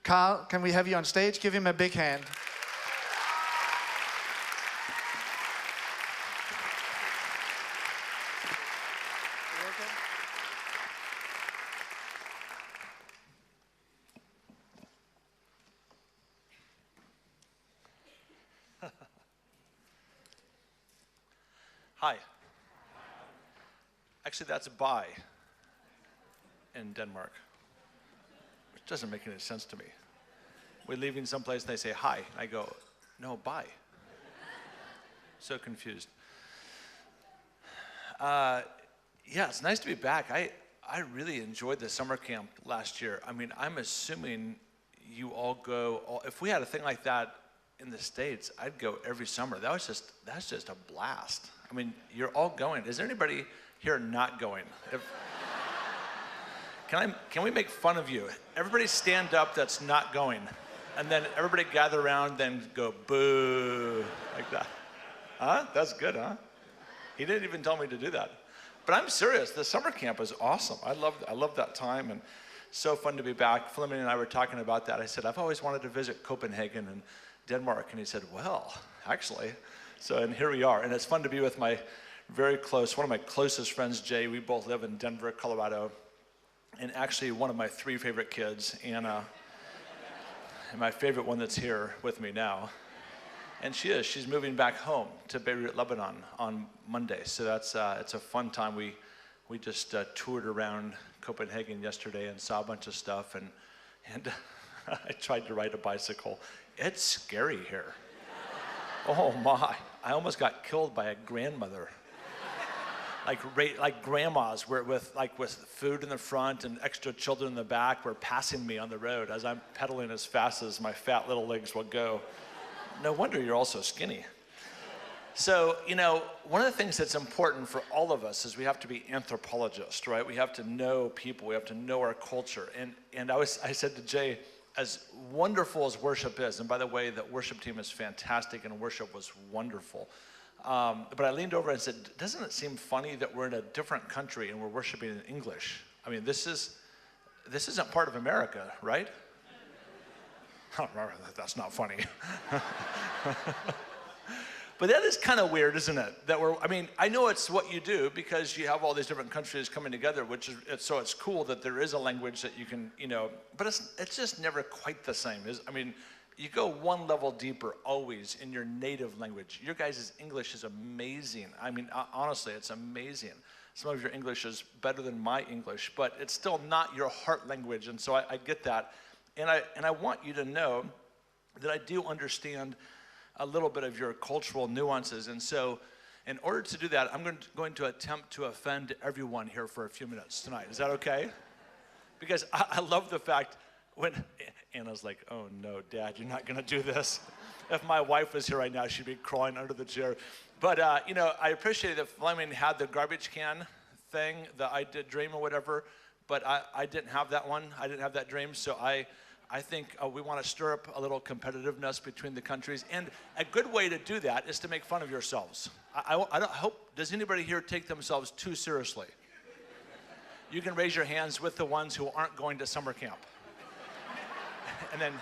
Carl, can we have you on stage? Give him a big hand. Hi. Actually, that's bye in Denmark, which doesn't make any sense to me. We're leaving someplace and they say hi. I go, no, bye. So confused. Yeah, it's nice to be back. I really enjoyed the summer camp last year. I mean, I'm assuming you all go, if we had a thing like that in the States, I'd go every summer. That's just a blast. I mean, you're all going. Is there anybody here not going? Can we make fun of you? Everybody stand up that's not going. And then everybody gather around, then go boo, like that. Huh? That's good, huh? He didn't even tell me to do that. But I'm serious, the summer camp is awesome. I love that time, and so fun to be back. Fleming and I were talking about that. I said, I've always wanted to visit Copenhagen and Denmark. And he said, well, actually. So, and here we are. And it's fun to be with my one of my closest friends, Jay. We both live in Denver, Colorado. And actually one of my 3 favorite kids, Anna, and my favorite one that's here with me now. And she's moving back home to Beirut, Lebanon on Monday. So it's a fun time. We just toured around Copenhagen yesterday and saw a bunch of stuff, and I tried to ride a bicycle. It's scary here. Oh my, I almost got killed by a grandmother. Like grandmas with food in the front and extra children in the back were passing me on the road as I'm pedaling as fast as my fat little legs will go. No wonder you're all so skinny. So, one of the things that's important for all of us is we have to be anthropologists, right? We have to know people, we have to know our culture. And I said to Jay, as wonderful as worship is, and by the way, the worship team is fantastic and worship was wonderful. But I leaned over and said, doesn't it seem funny that we're in a different country and we're worshiping in English? I mean, this isn't part of America, right? That's not funny. But that is kind of weird, isn't it? I know it's what you do because you have all these different countries coming together, so it's cool that there is a language that you can, but it's just never quite the same. You go one level deeper always in your native language. Your guys' English is amazing. Honestly, it's amazing. Some of your English is better than my English, but it's still not your heart language, and so I get that. And I want you to know that I do understand a little bit of your cultural nuances. And so in order to do that, I'm going to attempt to offend everyone here for a few minutes tonight. Is that okay? Because I love the fact when Anna's like, oh no, Dad, you're not gonna do this. If my wife was here right now, she'd be crawling under the chair. But I appreciate that Fleming had the garbage can thing, the I did dream or whatever, but I didn't have that one. I didn't have that dream, so I think we want to stir up a little competitiveness between the countries. And a good way to do that is to make fun of yourselves. I hope, does anybody here take themselves too seriously? You can raise your hands with the ones who aren't going to summer camp. And then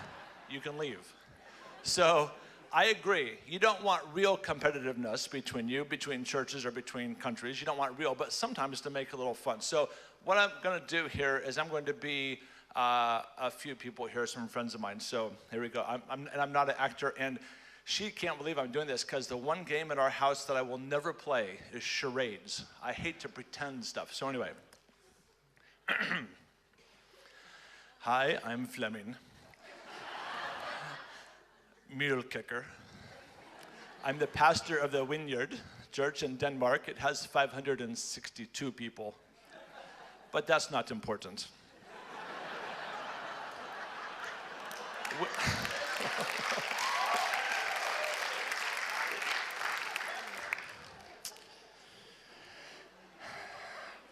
you can leave. So I agree. You don't want real competitiveness between churches or between countries. You don't want real, but sometimes to make a little fun. So what I'm going to do here is I'm going to be a few people here, some friends of mine. So here we go. I'm not an actor, and she can't believe I'm doing this because the one game in our house that I will never play is charades. I hate to pretend stuff. So anyway. Hi, I'm Fleming. Mule kicker. I'm the pastor of the Vineyard church in Denmark. It has 562 people, but that's not important.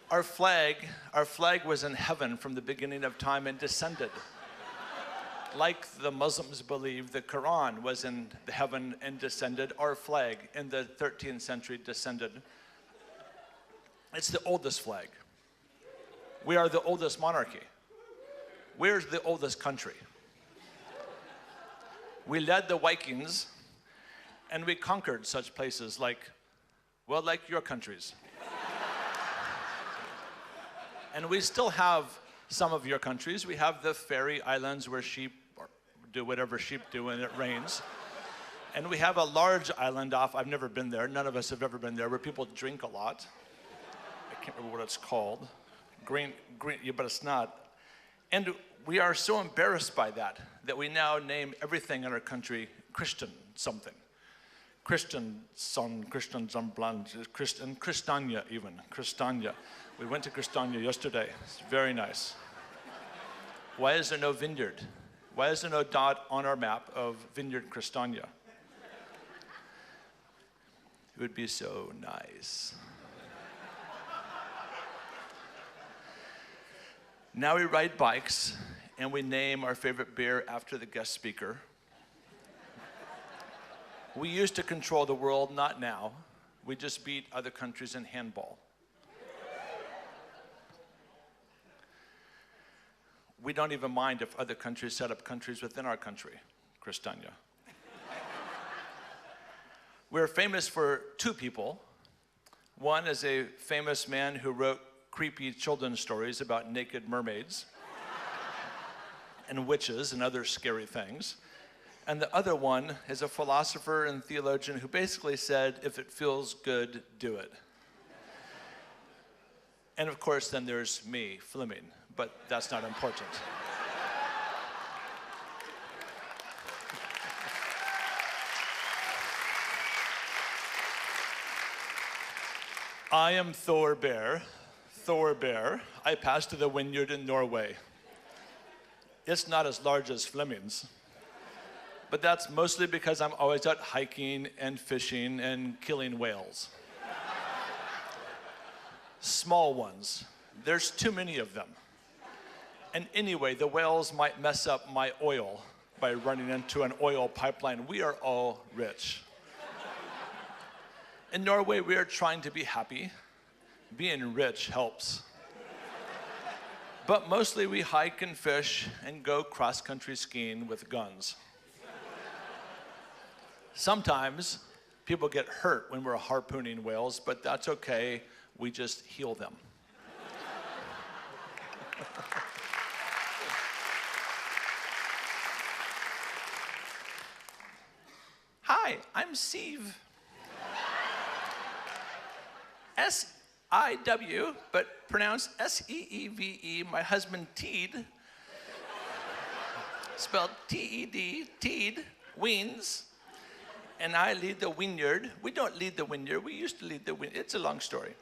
Our flag was in heaven from the beginning of time and descended. Like the Muslims believe, the Quran was in heaven and descended. Our flag in the 13th century descended. It's the oldest flag. We are the oldest monarchy. We're the oldest country. We led the Vikings, and we conquered such places like your countries. And we still have some of your countries. We have the fairy islands where sheep do whatever sheep do when it rains. And we have a large island off, I've never been there, none of us have ever been there, where people drink a lot. I can't remember what it's called. Green, yeah, but it's not. And we are so embarrassed by that we now name everything in our country Christian something. Christian son, Christian Zamblan, Christian, Christania even, Christania. We went to Christania yesterday, it's very nice. Why is there no vineyard? Why is there no dot on our map of Vineyard Christania? It would be so nice. Now we ride bikes and we name our favorite beer after the guest speaker. We used to control the world, not now. We just beat other countries in handball. We don't even mind if other countries set up countries within our country, Christania. We're famous for two people. One is a famous man who wrote creepy children's stories about naked mermaids and witches and other scary things. And the other one is a philosopher and theologian who basically said, if it feels good, do it. And of course, then there's me, Fleming, but that's not important. I am Thor Bear. I pastor the Vineyard in Norway. It's not as large as Fleming's, but that's mostly because I'm always out hiking and fishing and killing whales. Small ones. There's too many of them. And anyway, the whales might mess up my oil by running into an oil pipeline. We are all rich. In Norway, we are trying to be happy. Being rich helps. But mostly we hike and fish and go cross-country skiing with guns. Sometimes people get hurt when we're harpooning whales, but that's okay. We just heal them. Hi, I'm Steve. S-I-W, but pronounced S-E-E-V-E. My husband, Teed, spelled T-E-D, Teed, Weens. And I lead the Vineyard. We don't lead the Vineyard. We used to lead the Vineyard. It's a long story.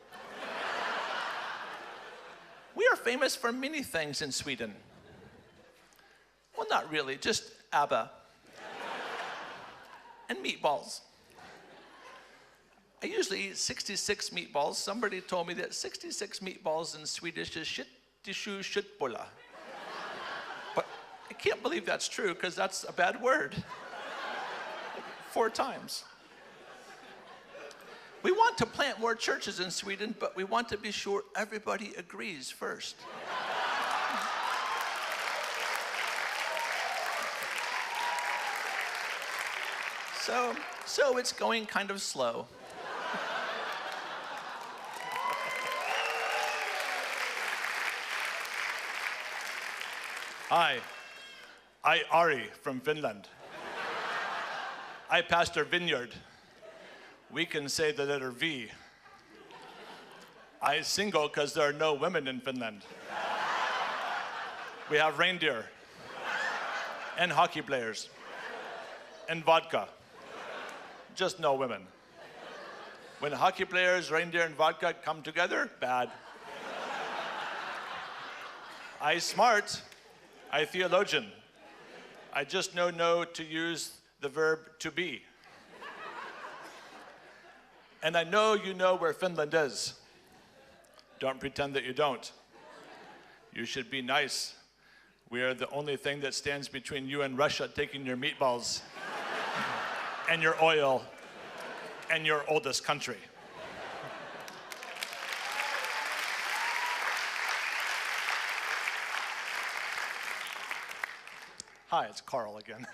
We are famous for many things in Sweden. Well, not really, just ABBA. And meatballs. I usually eat 66 meatballs. Somebody told me that 66 meatballs in Swedish is shittishu shitbola. But I can't believe that's true because that's a bad word. 4 times. We want to plant more churches in Sweden, but we want to be sure everybody agrees first. So it's going kind of slow. Hi, Ari from Finland. I pastor Vineyard. We can say the letter V. I single because there are no women in Finland. We have reindeer and hockey players and vodka. Just no women. When hockey players, reindeer, and vodka come together, bad. I smart. I theologian. I just know no to use the verb to be. And I know you know where Finland is. Don't pretend that you don't. You should be nice. We are the only thing that stands between you and Russia taking your meatballs and your oil and your oldest country. Hi, it's Carl again.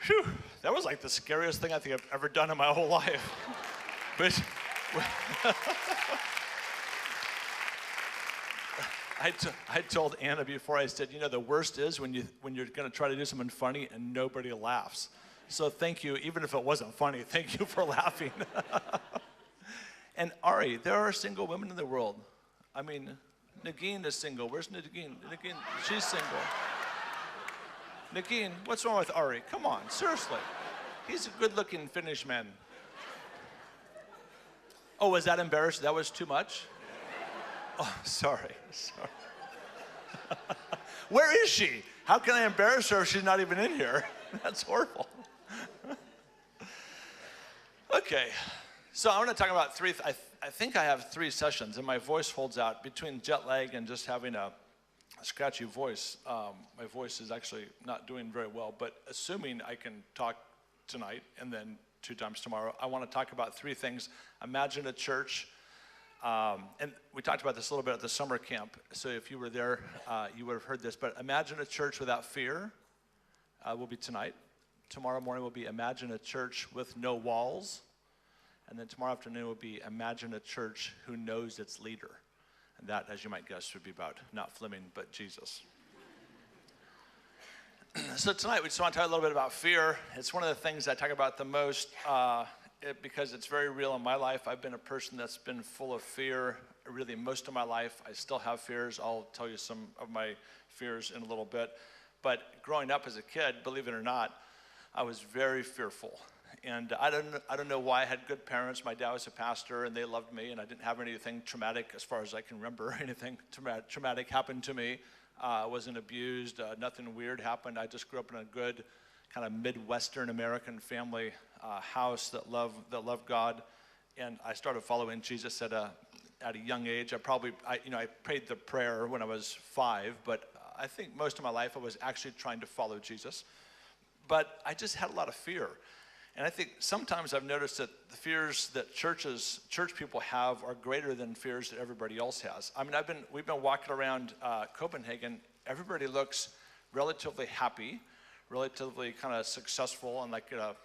Whew, that was like the scariest thing I think I've ever done in my whole life. But I told Anna before, I said, you know, the worst is when you're going to try to do something funny and nobody laughs. So thank you, even if it wasn't funny, thank you for laughing. And Ari, there are single women in the world. I mean, Nagin is single. Where's Nagin? Nagin, she's single. Nagin, what's wrong with Ari? Come on, seriously. He's a good-looking Finnish man. Oh, was that embarrassing? That was too much? Oh, sorry. Where is she? How can I embarrass her if she's not even in here? That's horrible. Okay, so I want to talk about I think I have 3 sessions, and my voice holds out between jet lag and just having a scratchy voice. My voice is actually not doing very well, but assuming I can talk tonight and then 2 times tomorrow, I want to talk about 3 things. Imagine a church, and we talked about this a little bit at the summer camp, so if you were there, you would have heard this, but imagine a church without fear will be tonight. Tomorrow morning will be Imagine a Church with No Walls. And then tomorrow afternoon will be Imagine a Church who knows its leader. And that, as you might guess, would be about not Fleming, but Jesus. So tonight we just want to talk a little bit about fear. It's one of the things I talk about the most because it's very real in my life. I've been a person that's been full of fear really most of my life. I still have fears. I'll tell you some of my fears in a little bit. But growing up as a kid, believe it or not, I was very fearful. And I don't know why. I had good parents. My dad was a pastor, and they loved me, and I didn't have anything traumatic, as far as I can remember, anything traumatic happened to me. I wasn't abused. Nothing weird happened. I just grew up in a good kind of Midwestern American family house that loved God. And I started following Jesus at a young age. I prayed the prayer when I was 5, but I think most of my life I was actually trying to follow Jesus. But I just had a lot of fear. And I think sometimes I've noticed that the fears that church people have are greater than fears that everybody else has. I mean, we've been walking around Copenhagen. Everybody looks relatively happy, relatively kind of successful in like at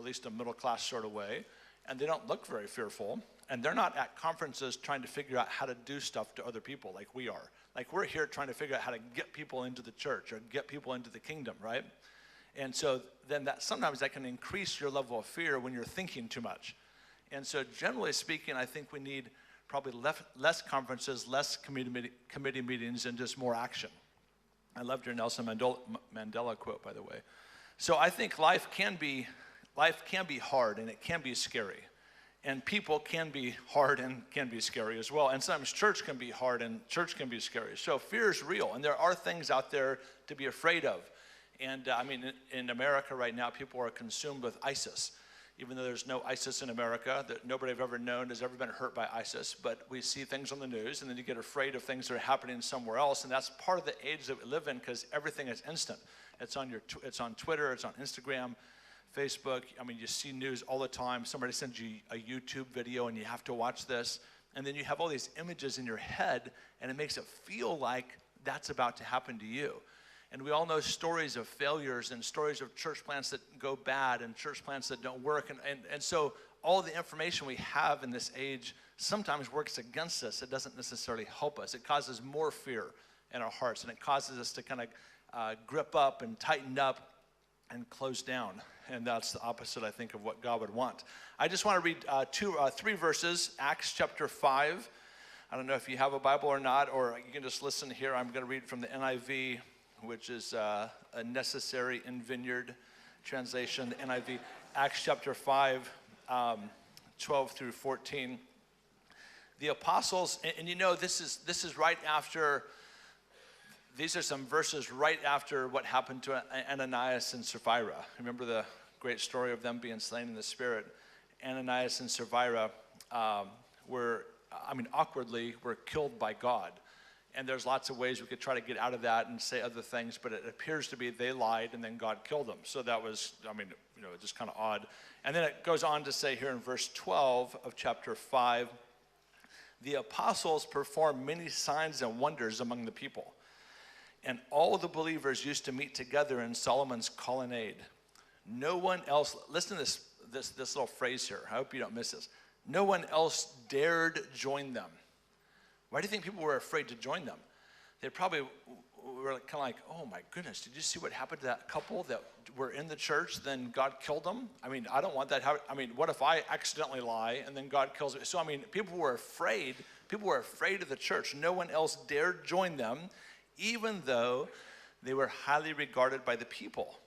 least a middle class sort of way. And they don't look very fearful. And they're not at conferences trying to figure out how to do stuff to other people like we are. Like we're here trying to figure out how to get people into the church or get people into the kingdom, right? And so then sometimes that can increase your level of fear when you're thinking too much. And so generally speaking, I think we need probably less conferences, less committee meetings, and just more action. I loved your Nelson Mandela quote, by the way. So I think life can be hard, and it can be scary. And people can be hard and can be scary as well. And sometimes church can be hard and church can be scary. So fear is real, and there are things out there to be afraid of. And I mean, in America right now, people are consumed with ISIS. Even though there's no ISIS in America, that nobody I've ever known has ever been hurt by ISIS, but we see things on the news, and then you get afraid of things that are happening somewhere else, and that's part of the age that we live in because everything is instant. It's on Twitter, it's on Instagram, Facebook. I mean, you see news all the time. Somebody sends you a YouTube video, and you have to watch this, and then you have all these images in your head, and it makes it feel like that's about to happen to you. And we all know stories of failures and stories of church plants that go bad and church plants that don't work. And so all the information we have in this age sometimes works against us. It doesn't necessarily help us. It causes more fear in our hearts, and it causes us to kind of grip up and tighten up and close down. And that's the opposite, I think, of what God would want. I just want to read 3 verses, Acts chapter 5. I don't know if you have a Bible or not, or you can just listen here. I'm going to read from the NIV, which is a necessary in Vineyard translation, NIV, Acts chapter 5, 12 through 14. The apostles, and you know, this is right after, these are some verses right after what happened to Ananias and Sapphira. Remember the great story of them being slain in the Spirit? Ananias and Sapphira awkwardly were killed by God. And there's lots of ways we could try to get out of that and say other things, but it appears to be they lied and then God killed them. So that was, just kind of odd. And then it goes on to say here in verse 12 of chapter 5, the apostles performed many signs and wonders among the people. And all the believers used to meet together in Solomon's colonnade. No one else, listen to this little phrase here. I hope you don't miss this. No one else dared join them. Why do you think people were afraid to join them? They probably were kind of like, oh my goodness, did you see what happened to that couple that were in the church, then God killed them? I mean, I don't want that. I mean, what if I accidentally lie and then God kills me? So, I mean, people were afraid. People were afraid of the church. No one else dared join them, even though they were highly regarded by the people.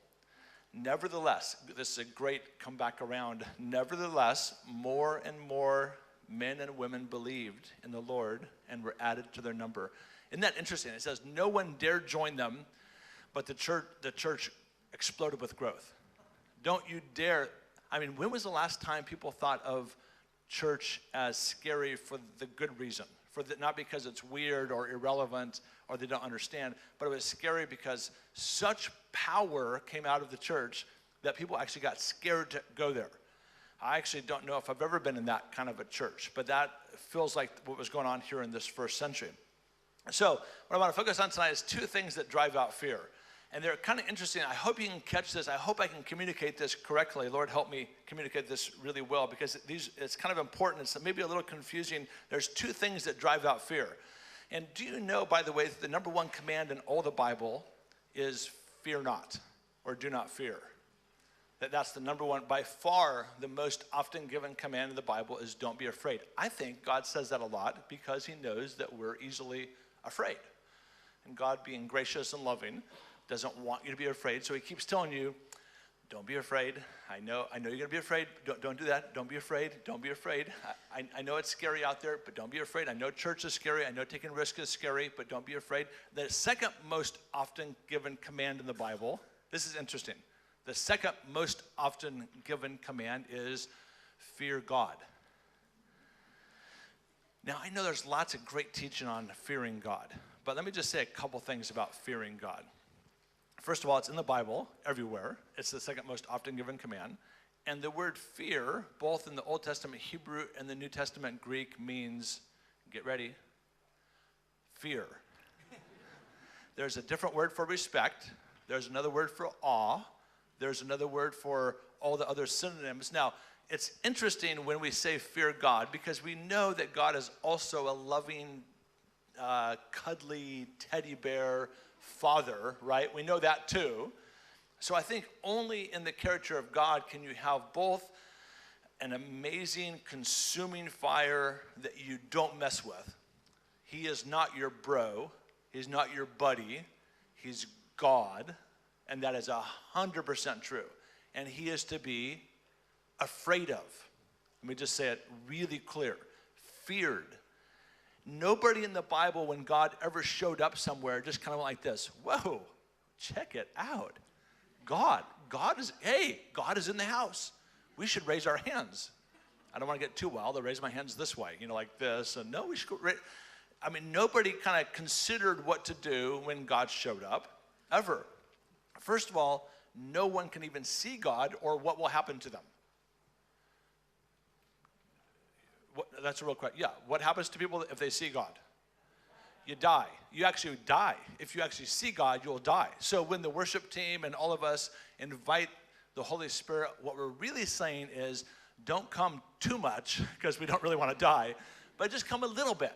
Nevertheless, this is a great comeback around. Nevertheless, more and more men and women believed in the Lord and were added to their number. Isn't that interesting? It says no one dared join them, but the church exploded with growth. Don't you dare. I mean, when was the last time people thought of church as scary for the good reason? Not because it's weird or irrelevant or they don't understand, but it was scary because such power came out of the church that people actually got scared to go there. I actually don't know if I've ever been in that kind of a church, but that feels like what was going on here in this first century. So what I want to focus on tonight is two things that drive out fear. And they're kind of interesting. I hope you can catch this. I hope I can communicate this correctly. Lord, help me communicate this really well because it's kind of important. It's maybe a little confusing. There's two things that drive out fear. And do you know, by the way, that the number one command in all the Bible is fear not or do not fear? That's the number one, by far, the most often given command in the Bible is don't be afraid. I think God says that a lot because he knows that we're easily afraid. And God, being gracious and loving, doesn't want you to be afraid. So he keeps telling you, don't be afraid. I know you're going to be afraid. Don't do that. Don't be afraid. Don't be afraid. I know it's scary out there, but don't be afraid. I know church is scary. I know taking risk is scary, but don't be afraid. The second most often given command in the Bible, this is interesting. The second most often given command is fear God. Now, I know there's lots of great teaching on fearing God, but let me just say a couple things about fearing God. First of all, it's in the Bible everywhere. It's the second most often given command. And the word fear, both in the Old Testament Hebrew and the New Testament Greek, means, get ready, fear. There's a different word for respect. There's another word for awe. There's another word for all the other synonyms. Now, it's interesting when we say fear God because we know that God is also a loving, cuddly teddy bear father, right? We know that too. So I think only in the character of God can you have both an amazing consuming fire that you don't mess with. He is not your bro. He's not your buddy. He's God. And that is 100% true. And he is to be afraid of. Let me just say it really clear. Feared. Nobody in the Bible, when God ever showed up somewhere, just kind of like this. Whoa, check it out. God is in the house. We should raise our hands. I don't want to get too wild. I'll raise my hands this way, like this. And no, we should. Nobody kind of considered what to do when God showed up, ever. First of all, no one can even see God or what will happen to them. That's a real question. Yeah, what happens to people if they see God? You die. You actually die. If you actually see God, you'll die. So when the worship team and all of us invite the Holy Spirit, what we're really saying is don't come too much because we don't really want to die, but just come a little bit.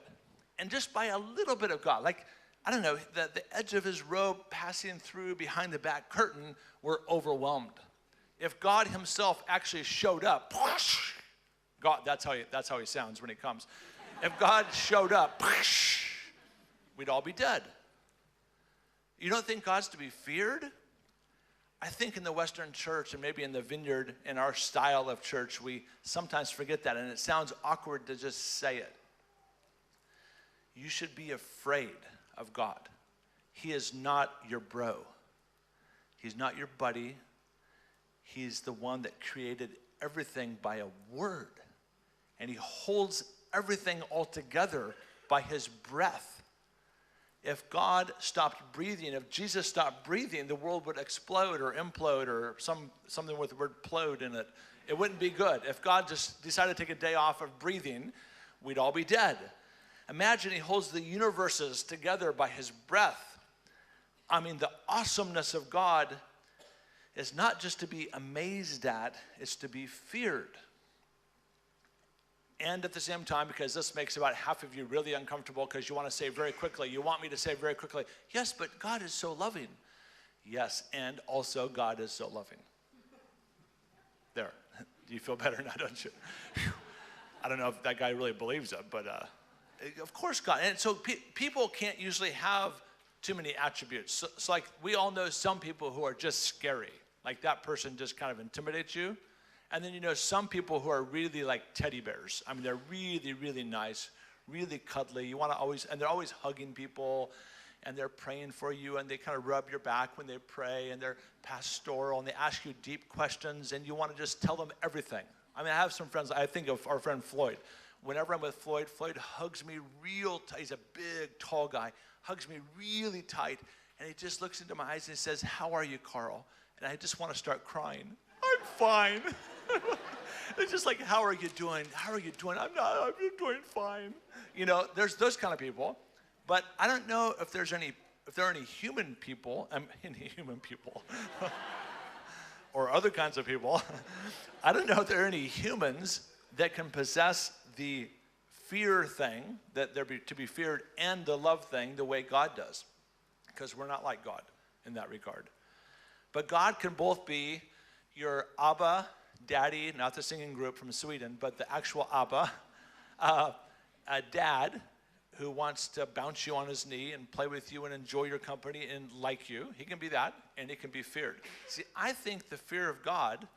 And just by a little bit of God, like, I don't know, the edge of his robe passing through behind the back curtain, we're overwhelmed. If God himself actually showed up, God, that's how he sounds when he comes. If God showed up, we'd all be dead. You don't think God's to be feared? I think in the Western church and maybe in the Vineyard, in our style of church, we sometimes forget that, and it sounds awkward to just say it. You should be afraid of God. He is not your bro. He's not your buddy. He's the one that created everything by a word. And he holds everything all together by his breath. If God stopped breathing, if Jesus stopped breathing, the world would explode or implode or something with the word plode in it. It wouldn't be good. If God just decided to take a day off of breathing, we'd all be dead. Imagine he holds the universes together by his breath. I mean, the awesomeness of God is not just to be amazed at, it's to be feared. And at the same time, because this makes about half of you really uncomfortable because you want to say very quickly, you want me to say very quickly, yes, but God is so loving. Yes, and also God is so loving. There. You feel better now, don't you? I don't know if that guy really believes it, but of course God. And so people can't usually have too many attributes. So like we all know some people who are just scary. Like that person just kind of intimidates you. And then you know some people who are really like teddy bears. I mean, they're really, really nice, really cuddly. You want to always, and they're always hugging people, and they're praying for you, and they kind of rub your back when they pray, and they're pastoral, and they ask you deep questions, and you want to just tell them everything. I mean, I have some friends, I think of our friend Floyd. Whenever I'm with Floyd, Floyd hugs me real tight. He's a big, tall guy, hugs me really tight, and he just looks into my eyes and he says, "How are you, Carl?" And I just want to start crying. I'm fine. It's just like, how are you doing? I'm doing fine. You know, there's those kind of people. But I don't know if there are any human people, or other kinds of people. I don't know if there are any humans that can possess the fear thing, that they're to be feared, and the love thing the way God does. Because we're not like God in that regard. But God can both be your Abba, Daddy, not the singing group from Sweden, but the actual Abba, a dad who wants to bounce you on his knee and play with you and enjoy your company and like you. He can be that, and he can be feared. See, I think the fear of God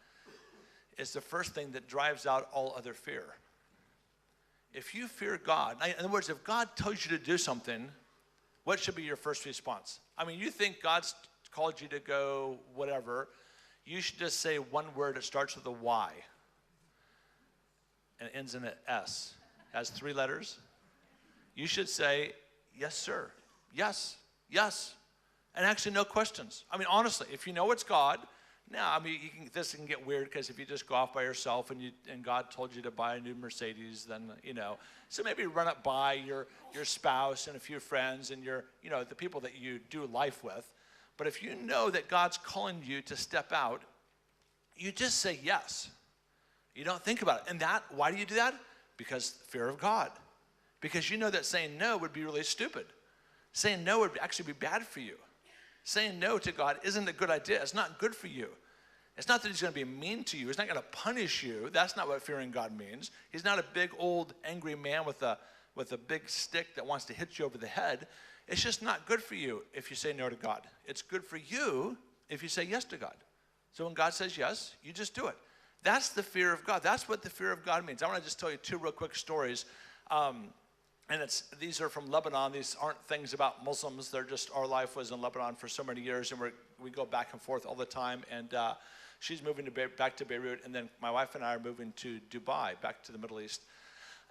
is the first thing that drives out all other fear. If you fear God, in other words, if God tells you to do something, what should be your first response? I mean, you think God's called you to go whatever, you should just say one word that starts with a Y and ends in an S. Has 3 letters. You should say, yes, sir. Yes, yes. And actually no questions. I mean, honestly, if you know it's God, now, I mean, this can get weird because if you just go off by yourself and God told you to buy a new Mercedes, then, you know. So maybe run it by your spouse and a few friends and the people that you do life with. But if you know that God's calling you to step out, you just say yes. You don't think about it. And why do you do that? Because fear of God. Because you know that saying no would be really stupid. Saying no would actually be bad for you. Saying no to God isn't a good idea. It's not good for you. It's not that he's going to be mean to you. He's not going to punish you. That's not what fearing God means. He's not a big, old, angry man with a big stick that wants to hit you over the head. It's just not good for you if you say no to God. It's good for you if you say yes to God. So when God says yes, you just do it. That's the fear of God. That's what the fear of God means. I want to just tell you 2 real quick stories. These are from Lebanon. These aren't things about Muslims. They're just, our life was in Lebanon for so many years, and we go back and forth all the time. And she's moving back to Beirut, and then my wife and I are moving to Dubai, back to the Middle East.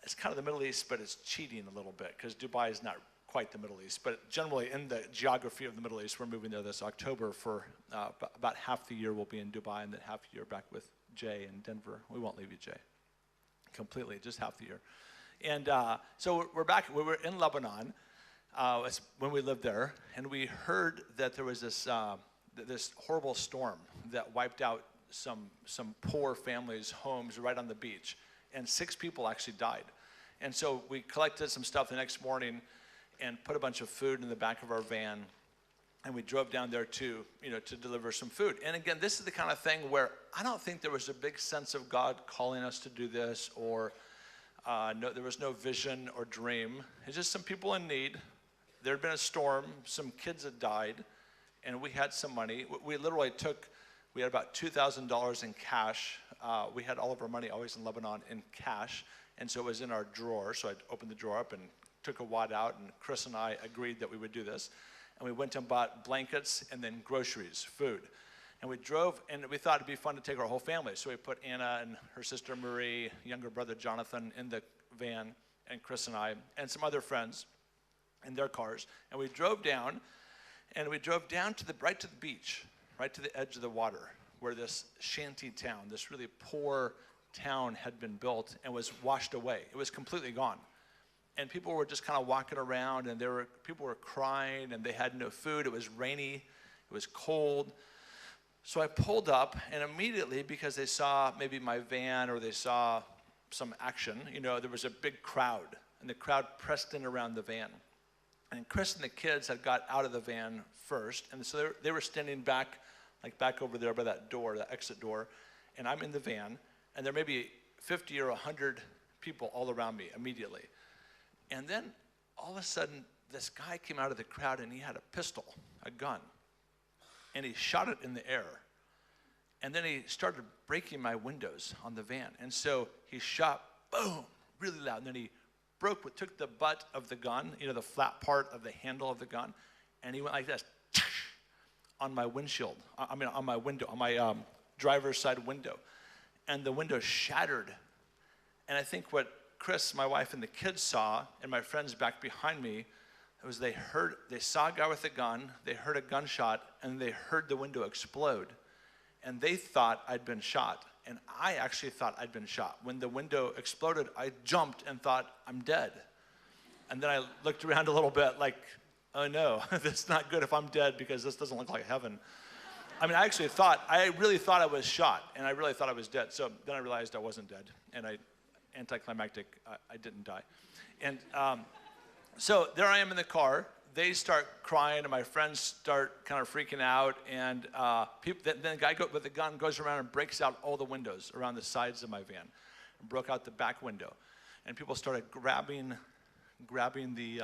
It's kind of the Middle East, but it's cheating a little bit because Dubai is not quite the Middle East. But generally, in the geography of the Middle East, we're moving there this October for about half the year we'll be in Dubai, and then half the year back with Jay in Denver. We won't leave you, Jay, completely, just half the year. And so we're back. We were in Lebanon when we lived there, and we heard that there was this horrible storm that wiped out some poor families' homes right on the beach, and 6 people actually died. And so we collected some stuff the next morning and put a bunch of food in the back of our van, and we drove down there to deliver some food. And again, this is the kind of thing where I don't think there was a big sense of God calling us to do this, or there was no vision or dream. It's just some people in need. There had been a storm, some kids had died, and we had some money. We had about $2,000 in cash. We had all of our money always in Lebanon in cash, and so it was in our drawer. So I opened the drawer up and took a wad out, and Chris and I agreed that we would do this. And we went and bought blankets and then groceries, food. And we drove, and we thought it'd be fun to take our whole family. So we put Anna and her sister Marie, younger brother Jonathan in the van, and Chris and I, and some other friends in their cars. And we drove down, right to the beach, right to the edge of the water, where this shanty town, this really poor town had been built and was washed away. It was completely gone. And people were just kind of walking around, and people were crying, and they had no food. It was rainy. It was cold. So I pulled up, and immediately, because they saw maybe my van or they saw some action, there was a big crowd, and the crowd pressed in around the van. And Chris and the kids had got out of the van first, and so they were standing back over there by that door, that exit door, and I'm in the van, and there may be 50 or 100 people all around me immediately. And then all of a sudden, this guy came out of the crowd, and he had a pistol, a gun, and he shot it in the air. And then he started breaking my windows on the van. And so he shot, boom, really loud, and then he took the butt of the gun, the flat part of the handle of the gun, and he went like this on my windshield, on my window, on my driver's side window. And the window shattered. And I think what Chris, my wife, and the kids saw, and my friends back behind me, was they saw a guy with a gun, they heard a gunshot, and they heard the window explode. And they thought I'd been shot. And I actually thought I'd been shot. When the window exploded, I jumped and thought, I'm dead. And then I looked around a little bit like, oh no, that's not good if I'm dead because this doesn't look like heaven. I really thought I was shot, and I really thought I was dead. So then I realized I wasn't dead, and anticlimactic, I didn't die. And so there I am in the car. They start crying, and my friends start kind of freaking out. And then the guy with the gun goes around and breaks out all the windows around the sides of my van, and broke out the back window. And people started grabbing the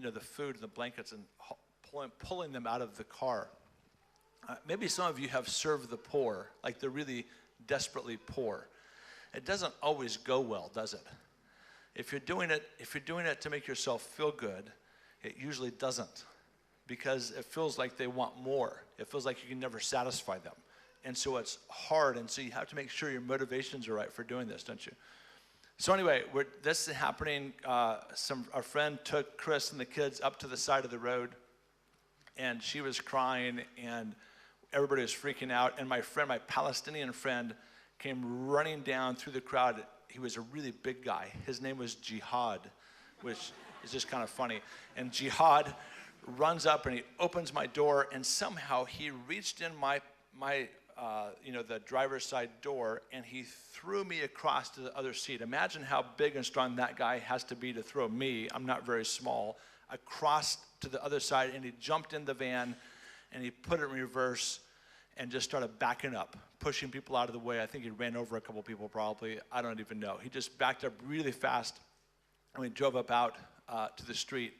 the food and the blankets and pulling them out of the car. Maybe some of you have served the poor, like the really desperately poor. It doesn't always go well, does it? If you're doing it to make yourself feel good, it usually doesn't, because it feels like they want more. It feels like you can never satisfy them. And so it's hard, and so you have to make sure your motivations are right for doing this, don't you? So anyway, this is happening. Our friend took Chris and the kids up to the side of the road, and she was crying, and everybody was freaking out. And my Palestinian friend, came running down through the crowd. He was a really big guy. His name was Jihad, which is just kind of funny. And Jihad runs up and he opens my door, and somehow he reached in the driver's side door, and he threw me across to the other seat. Imagine how big and strong that guy has to be to throw me, I'm not very small, across to the other side. And he jumped in the van and he put it in reverse and just started backing up, pushing people out of the way. I think he ran over a couple people probably. I don't even know. He just backed up really fast, and we drove up out to the street.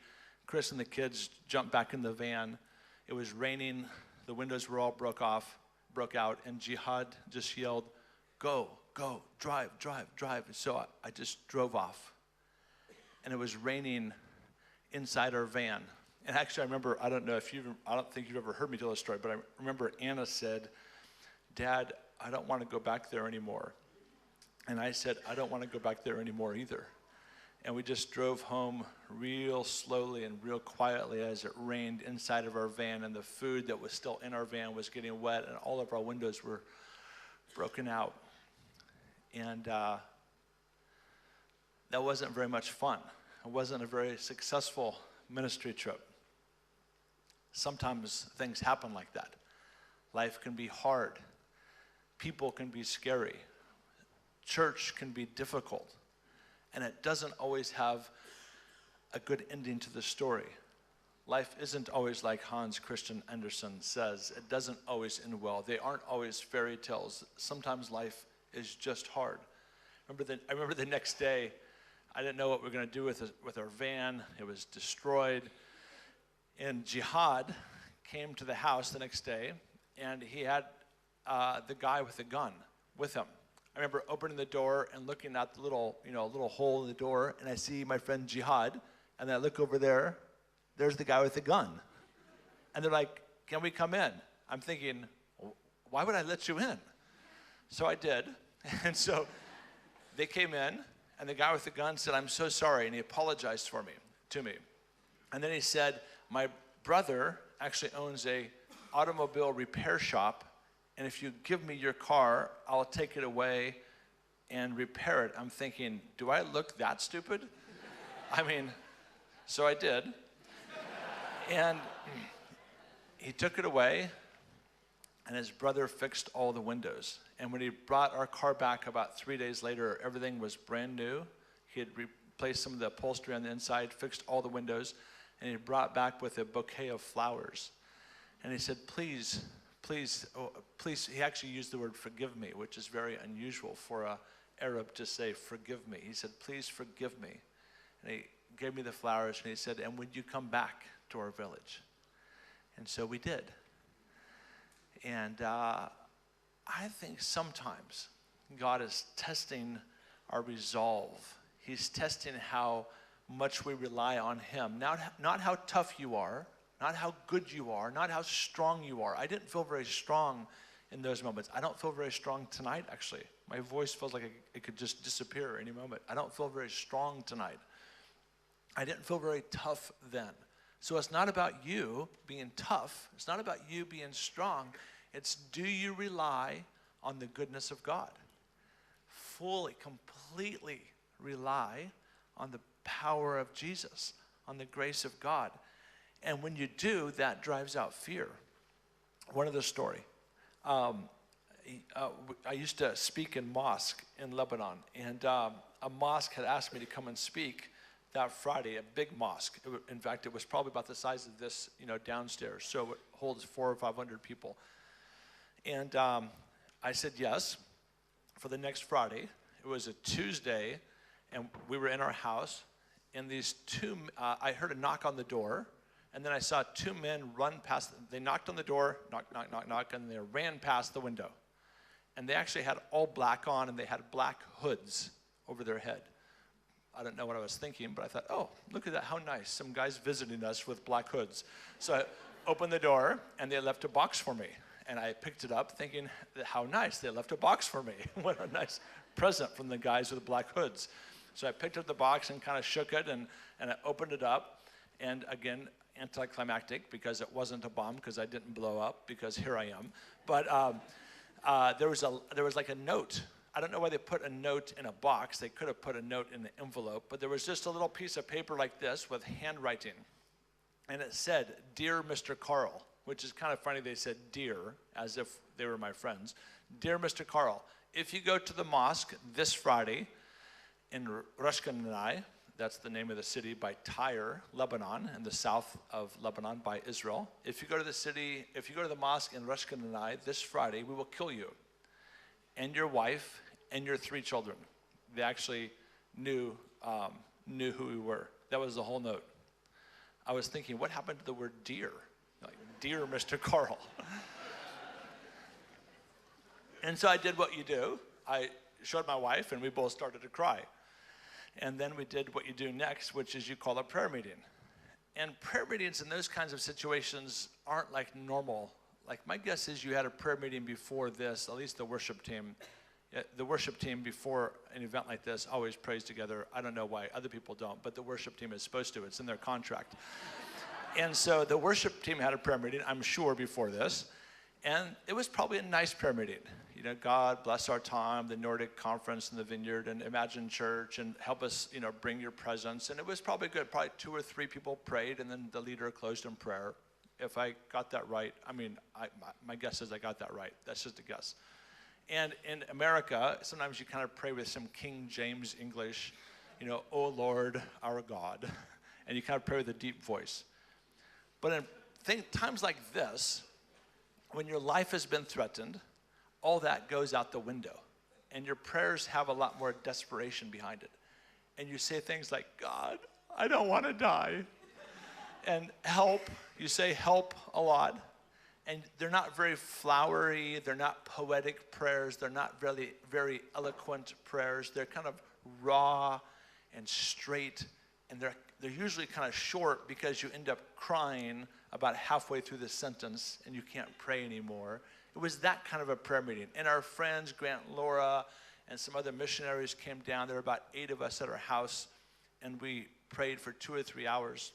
Chris and the kids jumped back in the van. It was raining. The windows were all broke out, and Jihad just yelled, go, go, drive, drive, drive. And so I just drove off. And it was raining inside our van. And actually, I remember, I don't think you've ever heard me tell this story, but I remember Anna said, Dad, I don't want to go back there anymore. And I said, I don't want to go back there anymore either. And we just drove home real slowly and real quietly as it rained inside of our van, and the food that was still in our van was getting wet, and all of our windows were broken out. And that wasn't very much fun. It wasn't a very successful ministry trip. Sometimes things happen like that. Life can be hard. People can be scary. Church can be difficult. And it doesn't always have a good ending to the story. Life isn't always like Hans Christian Andersen says. It doesn't always end well. They aren't always fairy tales. Sometimes life is just hard. I remember the next day, I didn't know what we were going to do with our van. It was destroyed. And Jihad came to the house the next day, and he had the guy with the gun with him. I remember opening the door and looking at the little hole in the door, and I see my friend Jihad, and I look over there. There's the guy with the gun. And they're like, can we come in? I'm thinking, why would I let you in? So I did. And so they came in, and the guy with the gun said, I'm so sorry, and he apologized to me. And then he said, my brother actually owns a automobile repair shop, and if you give me your car, I'll take it away and repair it. I'm thinking, do I look that stupid? So I did. And he took it away, and his brother fixed all the windows. And when he brought our car back about 3 days later, everything was brand new. He had replaced some of the upholstery on the inside, fixed all the windows, and he brought back with a bouquet of flowers. And he said, please, please, oh, please, he actually used the word forgive me, which is very unusual for an Arab to say, forgive me. He said, please forgive me. And he gave me the flowers, and he said, and would you come back to our village? And so we did. And I think sometimes God is testing our resolve. He's testing how much we rely on him. Not how tough you are, not how good you are, not how strong you are. I didn't feel very strong in those moments. I don't feel very strong tonight, actually. My voice feels like it could just disappear any moment. I don't feel very strong tonight. I didn't feel very tough then. So it's not about you being tough. It's not about you being strong. It's, do you rely on the goodness of God? Fully, completely rely on the power of Jesus, on the grace of God. And when you do, that drives out fear. One other story. I used to speak in mosque in Lebanon, and a mosque had asked me to come and speak that Friday, a big mosque. In fact, it was probably about the size of this, downstairs, so it holds 400 or 500 people. And I said yes for the next Friday. It was a Tuesday, and we were in our house, and these two, I heard a knock on the door, and then I saw two men run past. They knocked on the door, knock, knock, knock, knock, and they ran past the window. And they actually had all black on, and they had black hoods over their head. I don't know what I was thinking, but I thought, oh, look at that, how nice. Some guys visiting us with black hoods. So I opened the door, and they left a box for me. And I picked it up thinking, how nice, they left a box for me. What a nice present from the guys with the black hoods. So I picked up the box and kind of shook it, and I opened it up. And again, anticlimactic, because it wasn't a bomb, because I didn't blow up, because here I am. But there was like a note. I don't know why they put a note in a box. They could have put a note in the envelope, but there was just a little piece of paper like this with handwriting. And it said, Dear Mr. Carl, which is kind of funny. They said dear, as if they were my friends. Dear Mr. Carl, if you go to the mosque this Friday in Rosh Hashanah, that's the name of the city, by Tyre, Lebanon, in the south of Lebanon by Israel. If you go to the mosque in Rosh Hashanah this Friday, we will kill you and your wife and your 3 children. They actually knew who we were. That was the whole note. I was thinking, what happened to the word dear? Like, dear Mr. Carl. And so I did what you do. I showed my wife, and we both started to cry. And then we did what you do next, which is you call a prayer meeting. And prayer meetings in those kinds of situations aren't like normal. Like, my guess is you had a prayer meeting before this, at least the worship team. The worship team before an event like this always prays together. I don't know why other people don't, but the worship team is supposed to. It's in their contract. And so the worship team had a prayer meeting, I'm sure, before this. And it was probably a nice prayer meeting. God bless our time, the Nordic conference and the Vineyard and Imagine Church, and help us, bring your presence. And it was probably good. Probably 2 or 3 people prayed, and then the leader closed in prayer. If I got that right, my guess is I got that right. That's just a guess. And in America, sometimes you kind of pray with some King James English, O Lord, our God. And you kind of pray with a deep voice. But in times like this, when your life has been threatened, all that goes out the window. And your prayers have a lot more desperation behind it. And you say things like, God, I don't want to die. And help, you say help a lot. And they're not very flowery, they're not poetic prayers, they're not very, very eloquent prayers. They're kind of raw and straight, and they're usually kind of short because you end up crying about halfway through the sentence and you can't pray anymore. It was that kind of a prayer meeting. And our friends, Grant and Laura, and some other missionaries came down. There were about 8 of us at our house, and we prayed for 2 or 3 hours.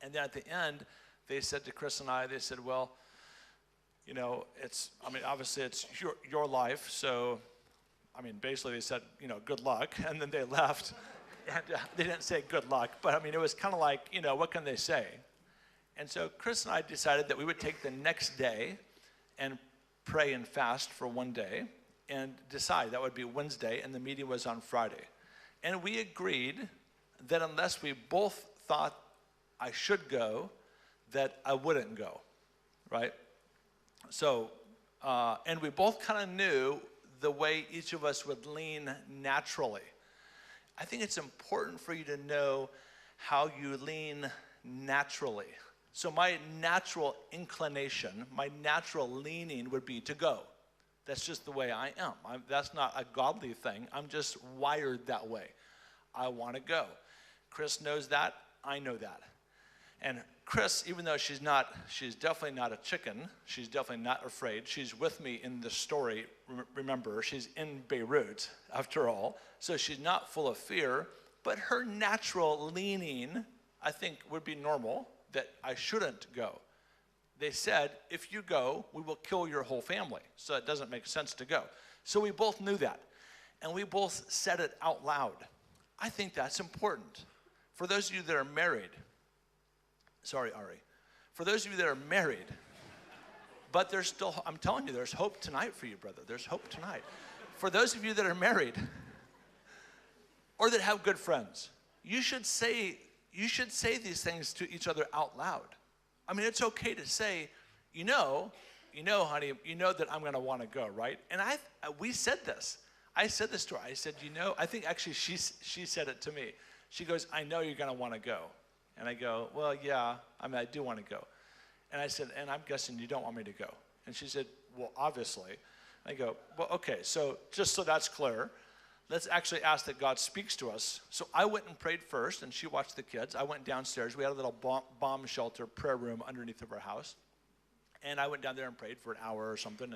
And then at the end, they said to Chris and I, they said, well, obviously it's your life, so, basically they said, good luck, and then they left. And they didn't say good luck, but it was kind of like, what can they say? And so Chris and I decided that we would take the next day and pray and fast for one day and decide that would be Wednesday, and the meeting was on Friday. And we agreed that unless we both thought I should go, that I wouldn't go, right? So, and we both kind of knew the way each of us would lean naturally. I think it's important for you to know how you lean naturally. So my natural inclination, my natural leaning would be to go. That's just the way I am. That's not a godly thing. I'm just wired that way. I want to go. Chris knows that. I know that. And Chris, even though she's definitely not a chicken. She's definitely not afraid. She's with me in the story. Remember, she's in Beirut, after all. So she's not full of fear. But her natural leaning, I think, would be normal, that I shouldn't go. They said, if you go, we will kill your whole family. So it doesn't make sense to go. So we both knew that. And we both said it out loud. I think that's important. For those of you that are married, sorry, Ari. For those of you that are married, but there's still, I'm telling you, there's hope tonight for you, brother. There's hope tonight. For those of you that are married, or that have good friends, you should say these things to each other out loud. I mean, it's okay to say, you know, honey, you know that I'm going to want to go, right? And we said this. I said this to her. I said, I think actually she said it to me. She goes, I know you're going to want to go. And I go, well, yeah, I do want to go. And I said, and I'm guessing you don't want me to go. And she said, well, obviously. I go, well, okay, so just so that's clear, let's actually ask that God speaks to us. So I went and prayed first, and she watched the kids. I went downstairs. We had a little bomb shelter prayer room underneath of our house. And I went down there and prayed for an hour or something,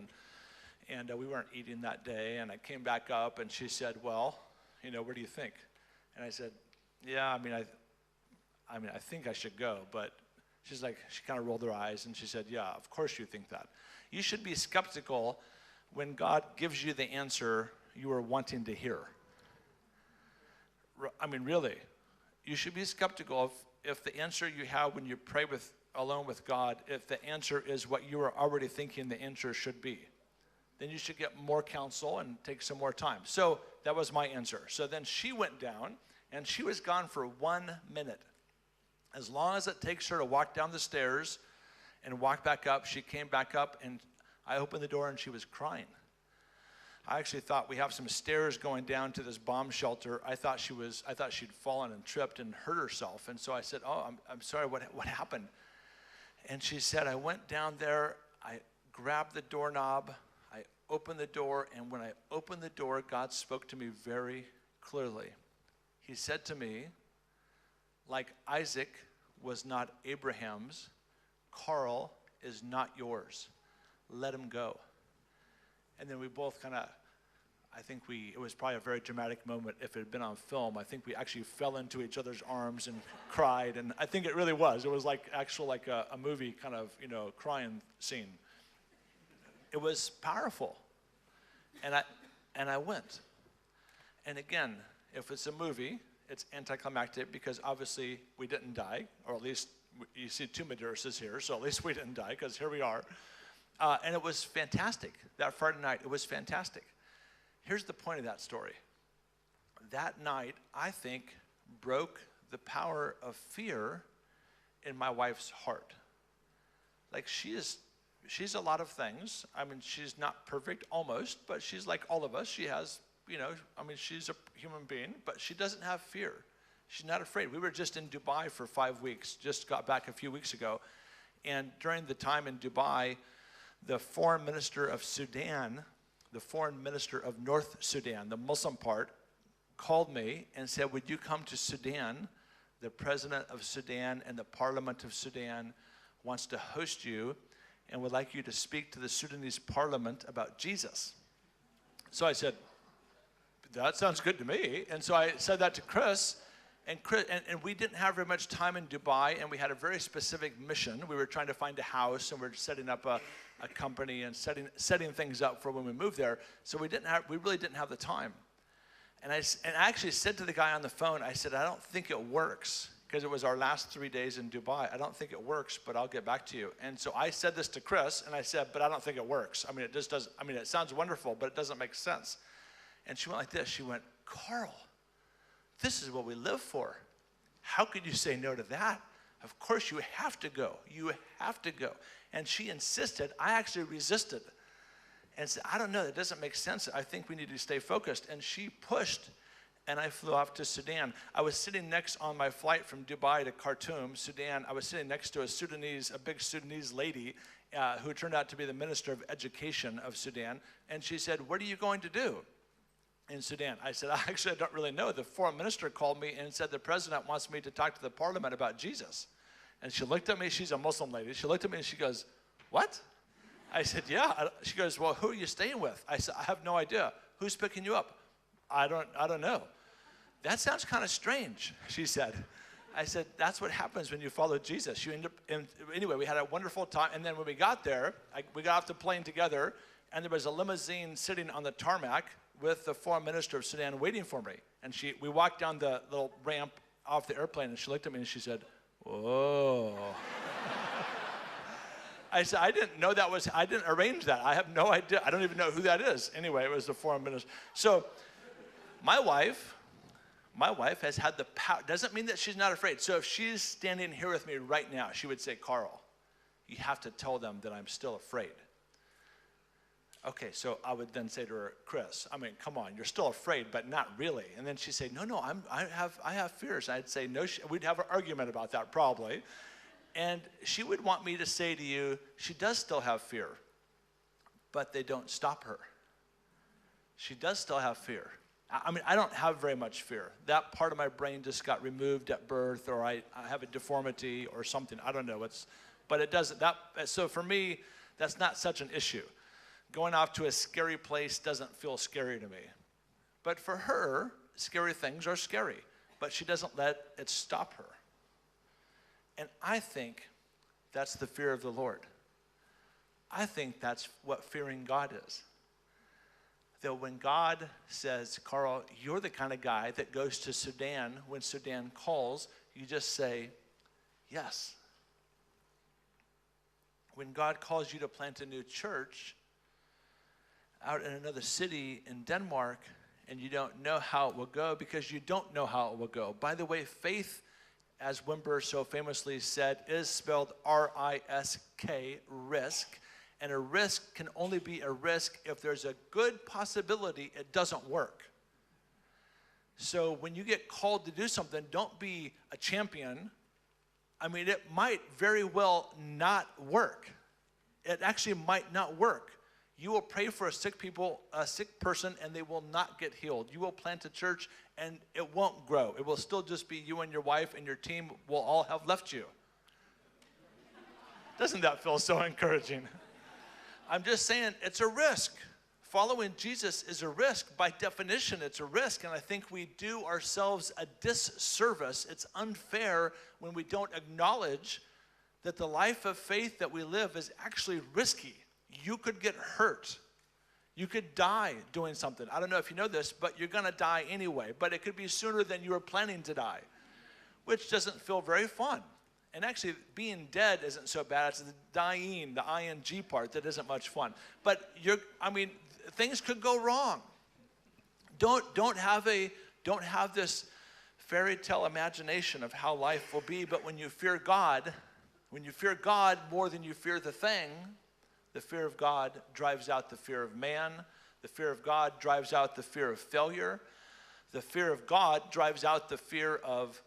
and we weren't eating that day. And I came back up, and she said, well, what do you think? And I said, yeah, I think I should go. But she's like, she kind of rolled her eyes, and she said, yeah, of course you think that. You should be skeptical when God gives you the answer you are wanting to hear. I mean, really, you should be skeptical if the answer you have when you pray alone with God, if the answer is what you are already thinking the answer should be. Then you should get more counsel and take some more time. So that was my answer. So then she went down, and she was gone for 1 minute. As long as it takes her to walk down the stairs and walk back up, she came back up, and I opened the door, and she was crying. I actually thought we have some stairs going down to this bomb shelter. I thought she'd fallen and tripped and hurt herself. And so I said, oh, I'm sorry, what happened? And she said, I went down there, I grabbed the doorknob, I opened the door, and when I opened the door, God spoke to me very clearly. He said to me, like Isaac was not Abraham's, Carl is not yours. Let him go. And then we both kind of, it was probably a very dramatic moment. If it had been on film, I think we actually fell into each other's arms and cried. And I think it really was. It was like a movie kind of, crying scene. It was powerful. And I went. And again, if it's a movie, it's anticlimactic because obviously we didn't die, or at least you see two Medearises here, so at least we didn't die because here we are. And it was fantastic. That Friday night, it was fantastic. Here's the point of that story. That night, I think, broke the power of fear in my wife's heart. Like she's a lot of things. I mean, she's not perfect almost, but she's like all of us. She has, she's a human being, but she doesn't have fear. She's not afraid. We were just in Dubai for 5 weeks, just got back a few weeks ago. And during the time in Dubai, the foreign minister of Sudan, the foreign minister of North Sudan, the Muslim part, called me and said, would you come to Sudan? The president of Sudan and the parliament of Sudan wants to host you and would like you to speak to the Sudanese parliament about Jesus. So I said, that sounds good to me. And so I said that to Chris. And we didn't have very much time in Dubai, and we had a very specific mission. We were trying to find a house, and we were setting up a company and setting things up for when we moved there. So we really didn't have the time. And I actually said to the guy on the phone, I said, I don't think it works. because it was our last 3 days in Dubai. I don't think it works, but I'll get back to you. And so I said this to Chris, and I said, but I don't think it works. I mean, it just doesn't, I mean, it sounds wonderful, but it doesn't make sense. And she went like this. She went, Carl, this is what we live for. How could you say no to that? Of course you have to go. You have to go. And she insisted. I actually resisted and said, I don't know, that doesn't make sense. I think we need to stay focused. And she pushed, and I flew off to Sudan. I was sitting next on my flight from Dubai to Khartoum, Sudan. I was sitting next to a big Sudanese lady who turned out to be the Minister of Education of Sudan. And she said, what are you going to do in Sudan? I said, actually, I don't really know. The foreign minister called me and said the president wants me to talk to the parliament about Jesus. And she looked at me. She's a Muslim lady. She looked at me and she goes, what? I said, yeah. She goes, well, who are you staying with? I said, I have no idea. Who's picking you up? I don't know. That sounds kind of strange, she said. I said, that's what happens when you follow Jesus. You end up, anyway, we had a wonderful time. And then when we got there, we got off the plane together, and there was a limousine sitting on the tarmac with the foreign minister of Sudan waiting for me. And we walked down the little ramp off the airplane, and she looked at me and she said, whoa. I said, I didn't arrange that. I have no idea. I don't even know who that is. Anyway, it was the foreign minister. So my wife has had the power. Doesn't mean that she's not afraid. So if she's standing here with me right now, she would say, Carl, you have to tell them that I'm still afraid. Okay, so I would then say to her, Chris, I mean, come on, you're still afraid, but not really. And then she'd say, no, I have fears. I'd say, no, we'd have an argument about that probably. And she would want me to say to you, she does still have fear, but they don't stop her. She does still have fear. I mean, I don't have very much fear. That part of my brain just got removed at birth, or I have a deformity or something. I don't know. But it doesn't. So for me, that's not such an issue. Going off to a scary place doesn't feel scary to me. But for her, scary things are scary. But she doesn't let it stop her. And I think that's the fear of the Lord. I think that's what fearing God is. That when God says, Carl, you're the kind of guy that goes to Sudan when Sudan calls, you just say, yes. When God calls you to plant a new church out in another city in Denmark, and you don't know how it will go because you don't know how it will go. By the way, faith, as Wimber so famously said, is spelled R-I-S-K, risk. And a risk can only be a risk if there's a good possibility it doesn't work. So when you get called to do something, don't be a champion. I mean, it might very well not work. It actually might not work. You will pray for a sick person, and they will not get healed. You will plant a church, and it won't grow. It will still just be you and your wife, and your team will all have left you. Doesn't that feel so encouraging? I'm just saying it's a risk. Following Jesus is a risk. By definition, it's a risk, and I think we do ourselves a disservice. It's unfair when we don't acknowledge that the life of faith that we live is actually risky. You could get hurt. You could die doing something. I don't know if you know this, but you're going to die anyway. But it could be sooner than you were planning to die, which doesn't feel very fun. And actually, being dead isn't so bad. It's the dying, the ing part, that isn't much fun. But things could go wrong. Don't have this fairy tale imagination of how life will be. But when you fear God more than you fear the thing, the fear of God drives out the fear of man. The fear of God drives out the fear of failure. The fear of God drives out the fear of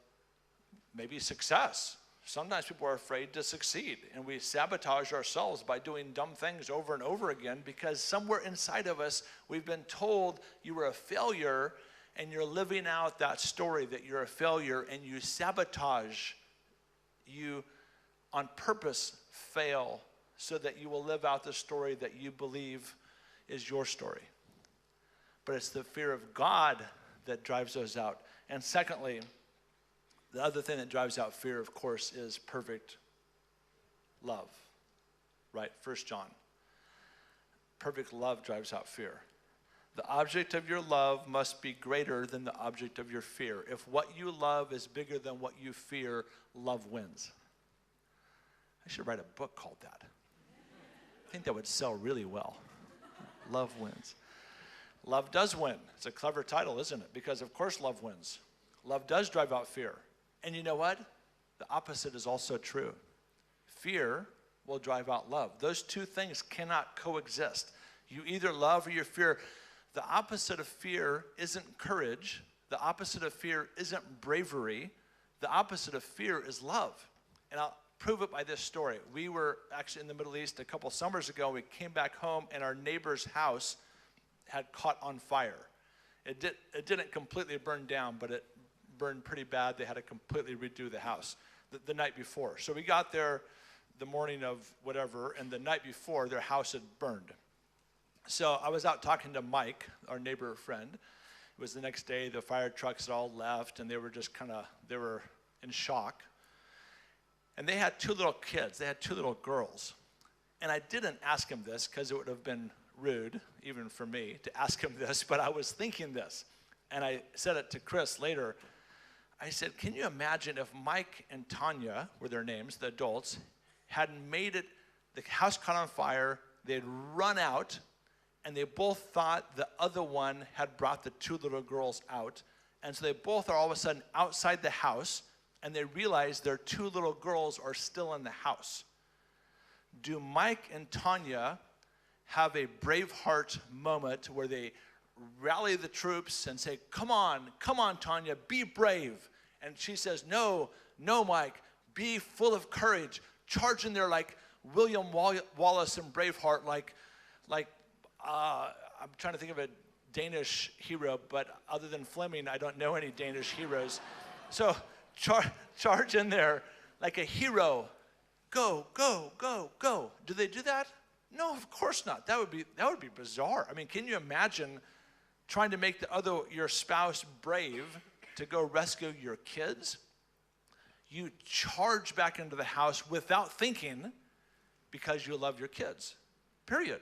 maybe success. Sometimes people are afraid to succeed, and we sabotage ourselves by doing dumb things over and over again because somewhere inside of us, we've been told you were a failure, and you're living out that story that you're a failure, and you sabotage. You on purpose fail so that you will live out the story that you believe is your story. But it's the fear of God that drives those out. And secondly, the other thing that drives out fear, of course, is perfect love, right? 1 John. Perfect love drives out fear. The object of your love must be greater than the object of your fear. If what you love is bigger than what you fear, love wins. I should write a book called that. I think that would sell really well. Love wins. Love does win. It's a clever title, isn't it? Because of course love wins. Love does drive out fear. And you know what? The opposite is also true. Fear will drive out love. Those two things cannot coexist. You either love or you fear. The opposite of fear isn't courage. The opposite of fear isn't bravery. The opposite of fear is love. And I'll prove it by this story. We were actually in the Middle East a couple summers ago. We came back home and our neighbor's house had caught on fire. It didn't completely burn down, but it burned pretty bad. They had to completely redo the house the night before. So we got there the morning of whatever, and the night before their house had burned. So I was out talking to Mike, our neighbor friend. It was the next day. The fire trucks had all left, and they were just they were in shock. And they had two little kids. They had two little girls. And I didn't ask him this because it would have been rude, even for me, to ask him this, but I was thinking this. And I said it to Chris later. I said, can you imagine if Mike and Tanya were their names, the adults, had made it, the house caught on fire, they'd run out, and they both thought the other one had brought the two little girls out. And so they both are all of a sudden outside the house, and they realize their two little girls are still in the house. Do Mike and Tanya have a Braveheart moment where they rally the troops and say, come on, Tanya, be brave. And she says, no, Mike, be full of courage. Charge in there like William Wallace and Braveheart, I'm trying to think of a Danish hero, but other than Fleming, I don't know any Danish heroes. So charge in there like a hero. Go, go, go, go. Do they do that? No, of course not. That would be bizarre. I mean, can you imagine trying to make your spouse brave to go rescue your kids? You charge back into the house without thinking because you love your kids, period.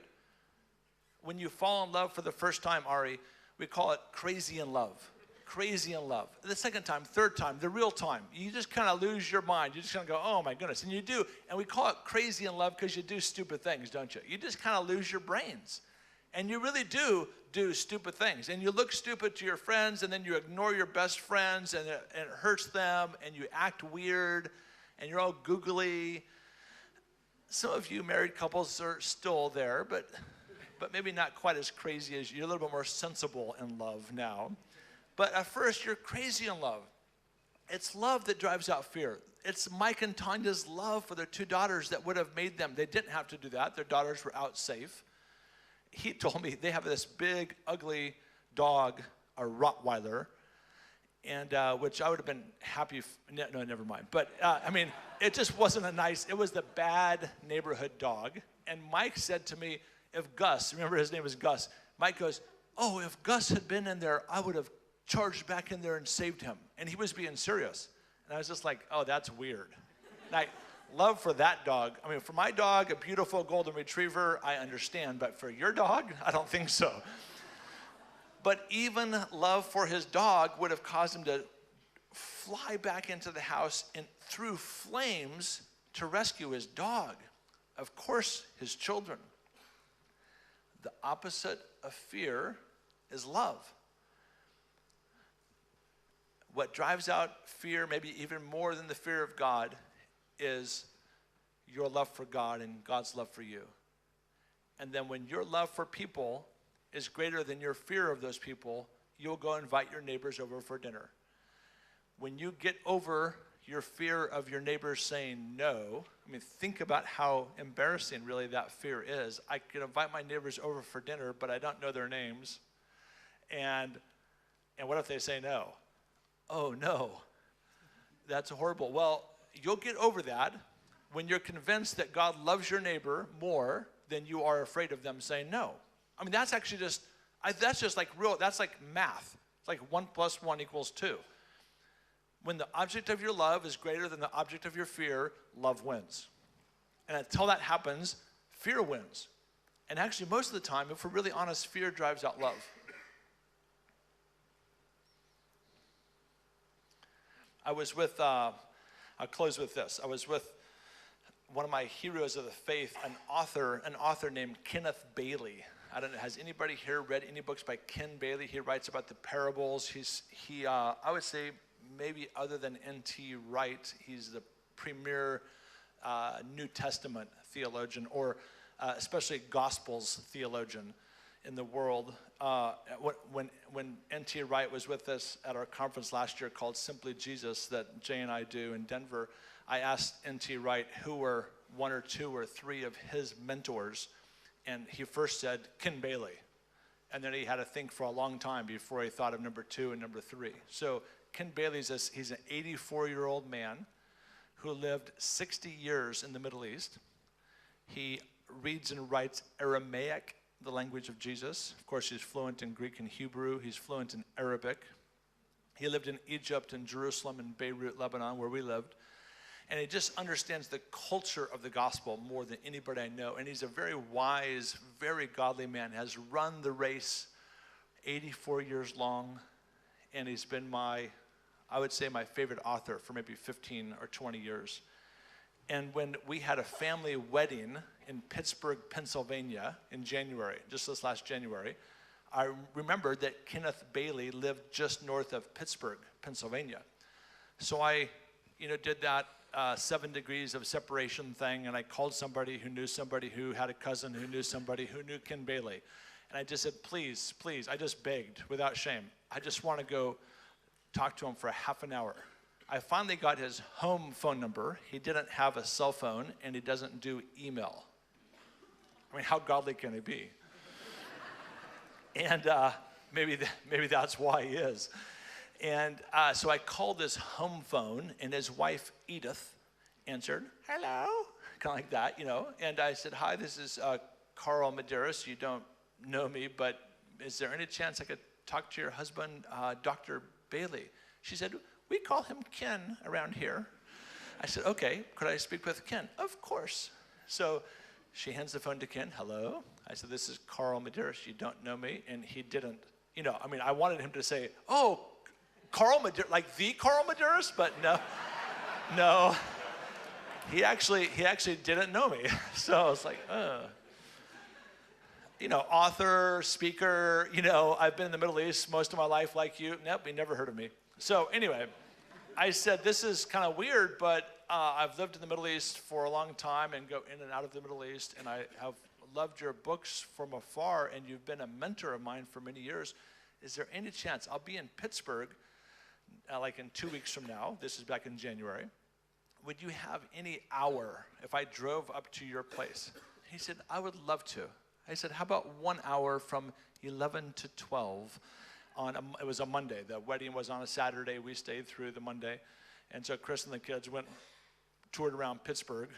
When you fall in love for the first time, Ari, we call it crazy in love. Crazy in love. The second time, third time, the real time, you just kind of lose your mind. You just kind of go, oh my goodness. And you do, and we call it crazy in love because you do stupid things, don't you? You just kind of lose your brains. And you really do stupid things. And you look stupid to your friends, and then you ignore your best friends, and it hurts them, and you act weird, and you're all googly. Some of you married couples are still there, but maybe not quite as crazy as you. You're a little bit more sensible in love now. But at first, you're crazy in love. It's love that drives out fear. It's Mike and Tanya's love for their two daughters that would have made them. They didn't have to do that. Their daughters were out safe. He told me they have this big, ugly dog, a Rottweiler, and which I would have been happy. No, never mind. But, I mean, it just wasn't it was the bad neighborhood dog. And Mike said to me, if Gus, remember his name was Gus, Mike goes, oh, if Gus had been in there, I would have charged back in there and saved him. And he was being serious. And I was just like, oh, that's weird. And love for that dog. I mean, for my dog, a beautiful golden retriever, I understand. But for your dog, I don't think so. But even love for his dog would have caused him to fly back into the house and through flames to rescue his dog. Of course, his children. The opposite of fear is love. What drives out fear, maybe even more than the fear of God, is your love for God and God's love for you. And then when your love for people is greater than your fear of those people, you'll go invite your neighbors over for dinner. When you get over your fear of your neighbors saying no, I mean, think about how embarrassing really that fear is. I could invite my neighbors over for dinner, but I don't know their names. And what if they say no? Oh, no, that's horrible. Well, you'll get over that when you're convinced that God loves your neighbor more than you are afraid of them saying no. I mean, that's actually that's just like real, that's like math. It's like 1 + 1 = 2. When the object of your love is greater than the object of your fear, love wins. And until that happens, fear wins. And actually, most of the time, if we're really honest, fear drives out love. I was with, I'll close with this. I was with one of my heroes of the faith, an author named Kenneth Bailey. I don't know, has anybody here read any books by Ken Bailey? He writes about the parables. I would say maybe other than N.T. Wright, he's the premier New Testament theologian, or especially Gospels theologian in the world. When N.T. Wright was with us at our conference last year called Simply Jesus that Jay and I do in Denver, I asked N.T. Wright who were one or two or three of his mentors, and he first said Ken Bailey, and then he had to think for a long time before he thought of number two and number three. So Ken Bailey's he's an 84-year-old man who lived 60 years in the Middle East. He reads and writes Aramaic, the language of Jesus. Of course, he's fluent in Greek and Hebrew. He's fluent in Arabic. He lived in Egypt and Jerusalem and Beirut, Lebanon, where we lived. And he just understands the culture of the gospel more than anybody I know. And he's a very wise, very godly man, has run the race 84 years long. And he's been I would say my favorite author for maybe 15 or 20 years. And when we had a family wedding in Pittsburgh, Pennsylvania in January, just this last January, I remembered that Kenneth Bailey lived just north of Pittsburgh, Pennsylvania. So I, did that 7 degrees of separation thing, and I called somebody who knew somebody who had a cousin who knew somebody who knew Ken Bailey. And I just said, please, I just begged without shame. I just want to go talk to him for a half an hour. I finally got his home phone number. He didn't have a cell phone, and he doesn't do email. I mean, how godly can he be? And maybe that's why he is. And so I called his home phone, and his wife, Edith, answered, hello, kind of like that, And I said, hi, this is Carl Medearis. You don't know me, but is there any chance I could talk to your husband, Dr. Bailey? She said, we call him Ken around here. I said, okay, could I speak with Ken? Of course. So she hands the phone to Ken. Hello. I said, this is Carl Medearis. You don't know me. And he didn't, I wanted him to say, oh, Carl Medearis, like the Carl Medearis, but no. He actually didn't know me. So I was like, author, speaker, I've been in the Middle East most of my life like you. Nope, he never heard of me. So anyway, I said, this is kind of weird, but I've lived in the Middle East for a long time and go in and out of the Middle East, and I have loved your books from afar, and you've been a mentor of mine for many years. Is there any chance I'll be in Pittsburgh, like in 2 weeks from now? This is back in January. Would you have any hour if I drove up to your place? He said, I would love to. I said, how about 1 hour from 11 to 12? It was a Monday. The wedding was on a Saturday. We stayed through the Monday. And so Chris and the kids toured around Pittsburgh.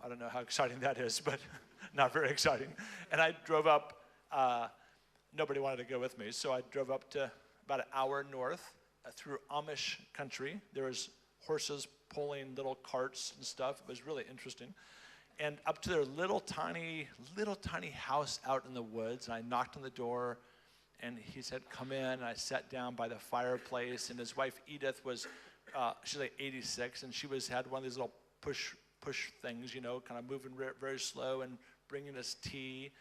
I don't know how exciting that is, but not very exciting. And I drove up. Nobody wanted to go with me, so I drove up to about an hour north through Amish country. There was horses pulling little carts and stuff. It was really interesting. And up to their little tiny house out in the woods. And I knocked on the door, and he said, come in. And I sat down by the fireplace. And his wife, Edith, she's like 86, and she had one of these little push things, kind of moving very slow and bringing us tea.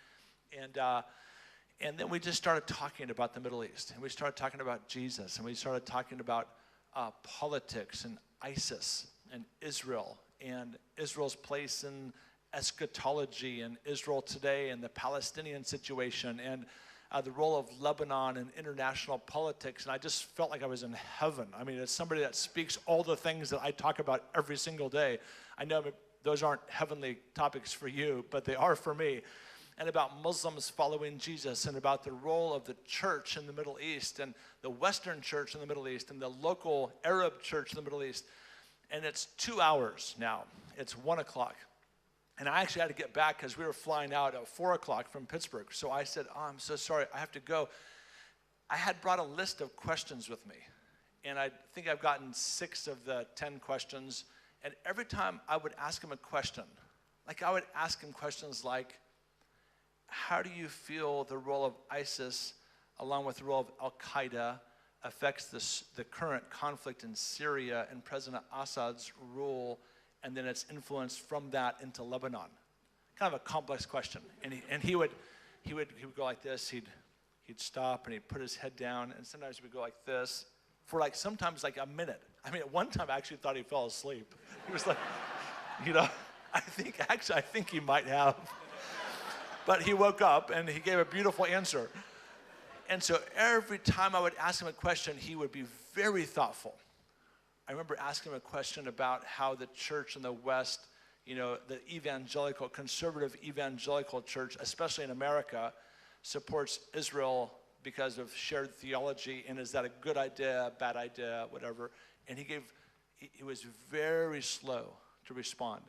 And then we just started talking about the Middle East. And we started talking about Jesus. And we started talking about politics and ISIS and Israel and Israel's place in eschatology and Israel today and the Palestinian situation and the role of Lebanon in international politics. And I just felt like I was in heaven. I mean, as somebody that speaks all the things that I talk about every single day, I know those aren't heavenly topics for you, but they are for me. And about Muslims following Jesus and about the role of the church in the Middle East and the Western church in the Middle East and the local Arab church in the Middle East. And it's 2 hours now. It's 1 o'clock. And I actually had to get back because we were flying out at 4 o'clock from Pittsburgh. So I said, I'm so sorry, I have to go. I had brought a list of questions with me. And I think I've gotten 6 of the 10 questions. And every time I would ask him a question, I would ask him questions like, how do you feel the role of ISIS along with the role of Al-Qaeda affects the current conflict in Syria and President Assad's rule, and then its influence from that into Lebanon? Kind of a complex question. And he would go like this. He'd stop and he'd put his head down, and sometimes he would go like this for like sometimes like a minute. I mean, at one time I actually thought he fell asleep. He was like, I think he might have. But he woke up and he gave a beautiful answer. And so every time I would ask him a question, he would be very thoughtful. I remember asking him a question about how the church in the West, the evangelical, conservative evangelical church, especially in America, supports Israel because of shared theology, and is that a good idea, bad idea, whatever. And he was very slow to respond.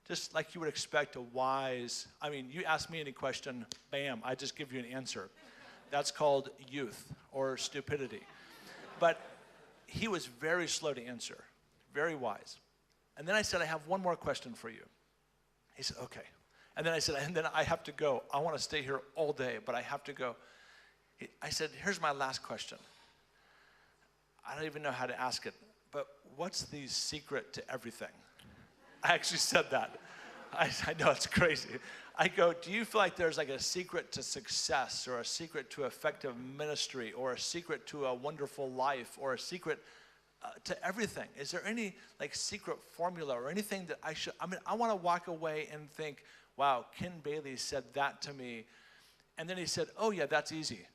Just like you would expect a wise, you ask me any question, bam, I just give you an answer. That's called youth or stupidity. But he was very slow to answer, very wise. And then I said, I have one more question for you. He said, okay. And then I said, and then I have to go. I want to stay here all day, but I have to go. I said, here's my last question. I don't even know how to ask it, but what's the secret to everything? I actually said that. I know it's crazy. I go, do you feel like there's like a secret to success, or a secret to effective ministry, or a secret to a wonderful life, or a secret to everything? Is there any like secret formula or anything that I want to walk away and think, wow, Ken Bailey said that to me. And then he said, oh yeah, that's easy.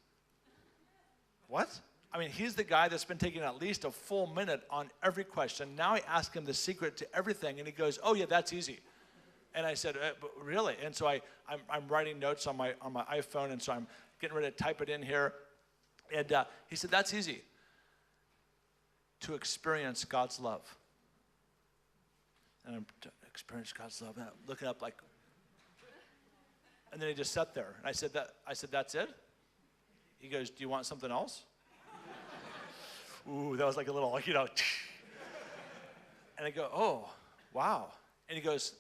What? He's the guy that's been taking at least a full minute on every question. Now I ask him the secret to everything, and he goes, oh yeah, that's easy. And I said, but really? And so I'm writing notes on my iPhone, and so I'm getting ready to type it in here. And he said, that's easy. To experience God's love. And I'm to experience God's love. And I'm looking up like, and then he just sat there. And I said, that's it? He goes, do you want something else? Ooh, that was like a little, And I go, oh, wow. And he goes,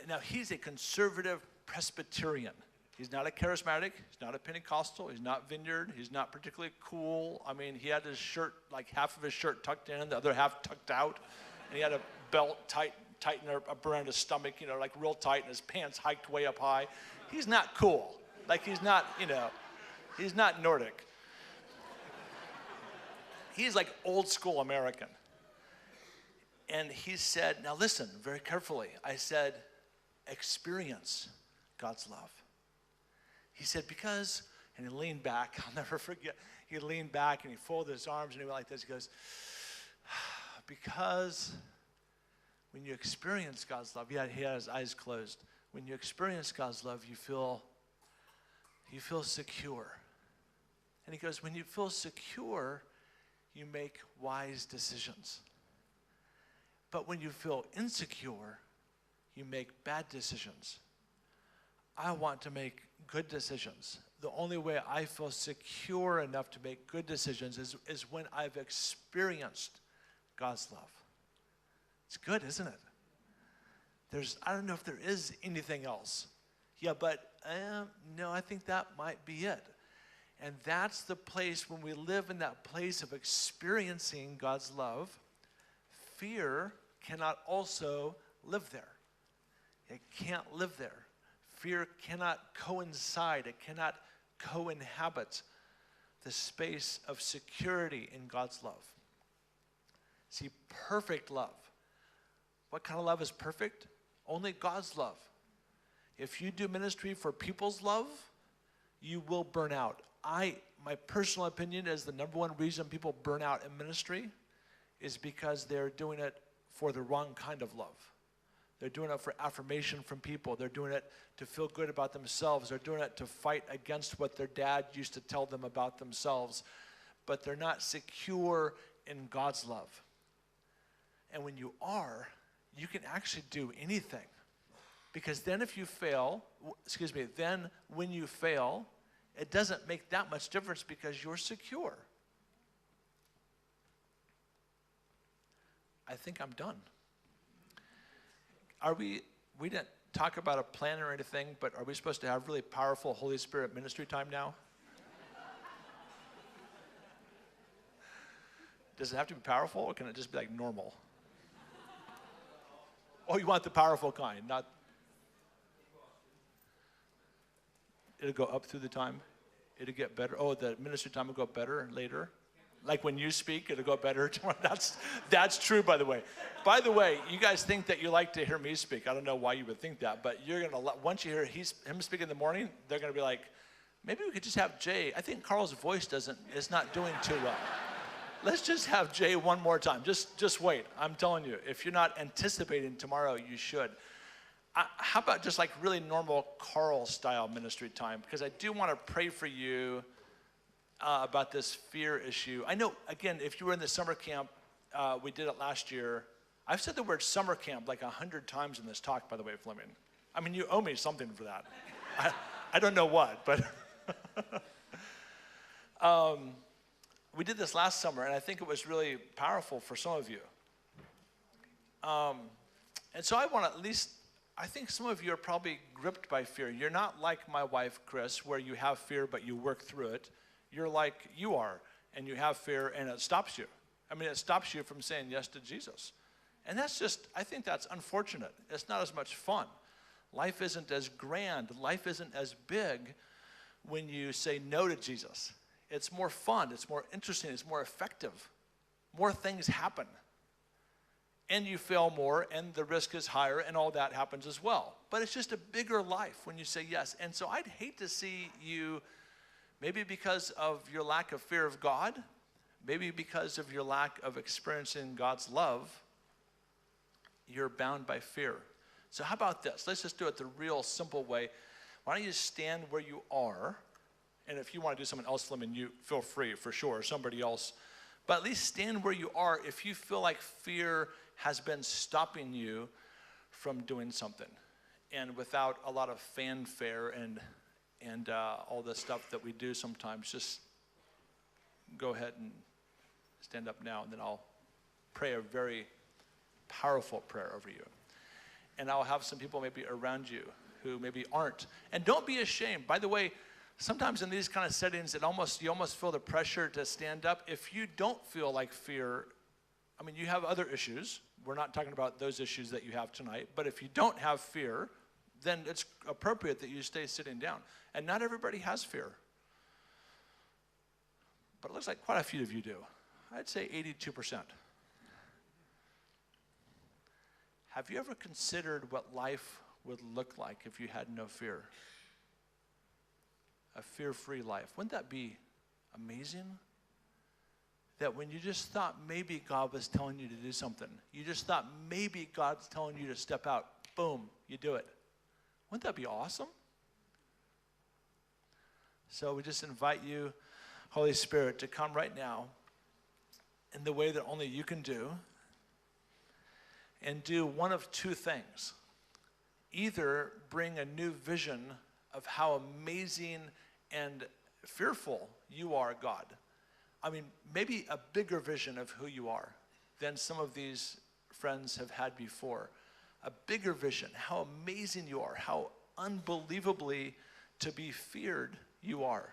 now he's a conservative Presbyterian. He's not a charismatic. He's not a Pentecostal. He's not Vineyard. He's not particularly cool. He had his shirt, like half of his shirt tucked in, the other half tucked out. And he had a belt tightened up around his stomach, like real tight, and his pants hiked way up high. He's not cool. Like he's not Nordic. He's like old school American. And he said, now listen very carefully. I said, experience God's love. He said, because, and he leaned back, I'll never forget, he leaned back and he folded his arms and he went like this. He goes, because when you experience God's love, he had his eyes closed. When you experience God's love, you feel secure. And he goes, when you feel secure, you make wise decisions. But when you feel insecure, you make bad decisions. I want to make good decisions. The only way I feel secure enough to make good decisions is when I've experienced God's love. It's good, isn't it? I don't know if there is anything else. Yeah, but no, I think that might be it. And that's the place, when we live in that place of experiencing God's love, fear cannot also live there. It can't live there. Fear cannot coincide. It cannot co-inhabit the space of security in God's love. See, perfect love. What kind of love is perfect? Only God's love. If you do ministry for people's love, you will burn out. My personal opinion is the number one reason people burn out in ministry is because they're doing it for the wrong kind of love. They're doing it for affirmation from people. They're doing it to feel good about themselves. They're doing it to fight against what their dad used to tell them about themselves. But they're not secure in God's love. And when you are, you can actually do anything. Because then when you fail, it doesn't make that much difference because you're secure. I think I'm done. We didn't talk about a plan or anything, but are we supposed to have really powerful Holy Spirit ministry time now? Does it have to be powerful, or can it just be like normal? Oh, you want the powerful kind, not... It'll go up through the time. It'll get better. Oh, the ministry time will go better later. Like when you speak, it'll go better tomorrow. That's true, by the way. By the way, you guys think that you like to hear me speak. I don't know why you would think that, but you're gonna once you hear him speak in the morning, they're gonna be like, maybe we could just have Jay. I think Carl's voice is not doing too well. Let's just have Jay one more time. Just wait. I'm telling you, if you're not anticipating tomorrow, you should. How about just like really normal Carl-style ministry time? Because I do want to pray for you about this fear issue. I know, again, if you were in the summer camp, we did it last year. I've said the word summer camp like 100 times in this talk, by the way, Fleming. I mean, you owe me something for that. I don't know what, but we did this last summer, and I think it was really powerful for some of you. And so I want to at least, I think some of you are probably gripped by fear. You're not like my wife, Chris, where you have fear, but you work through it. You're like you are, and you have fear, and it stops you. I mean, it stops you from saying yes to Jesus. And that's just, I think that's unfortunate. It's not as much fun. Life isn't as grand. Life isn't as big when you say no to Jesus. It's more fun. It's more interesting. It's more effective. More things happen. And you fail more, and the risk is higher, and all that happens as well. But it's just a bigger life when you say yes. And so I'd hate to see you, maybe because of your lack of fear of God, maybe because of your lack of experiencing God's love, you're bound by fear. So how about this? Let's just do it the real simple way. Why don't you stand where you are? And if you want to do something else, Fleming, you feel free for sure, somebody else. But at least stand where you are if you feel like fear has been stopping you from doing something. And without a lot of fanfare and all the stuff that we do sometimes, just go ahead and stand up now, and then I'll pray a very powerful prayer over you. And I'll have some people maybe around you who maybe aren't. And don't be ashamed. By the way, sometimes in these kind of settings, you almost feel the pressure to stand up. If you don't feel like fear, I mean, you have other issues. We're not talking about those issues that you have tonight. But if you don't have fear, then it's appropriate that you stay sitting down. And not everybody has fear. But it looks like quite a few of you do. I'd say 82%. Have you ever considered what life would look like if you had no fear? A fear-free life. Wouldn't that be amazing? That when you just thought maybe God was telling you to do something, you just thought maybe God's telling you to step out, boom, you do it. Wouldn't that be awesome? So we just invite you, Holy Spirit, to come right now in the way that only you can do, and do one of two things. Either bring a new vision of how amazing and fearful you are, God. I mean, maybe a bigger vision of who you are than some of these friends have had before. A bigger vision, how amazing you are, how unbelievably to be feared you are.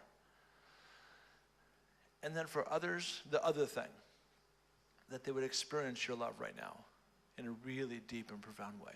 And then for others, the other thing, that they would experience your love right now in a really deep and profound way.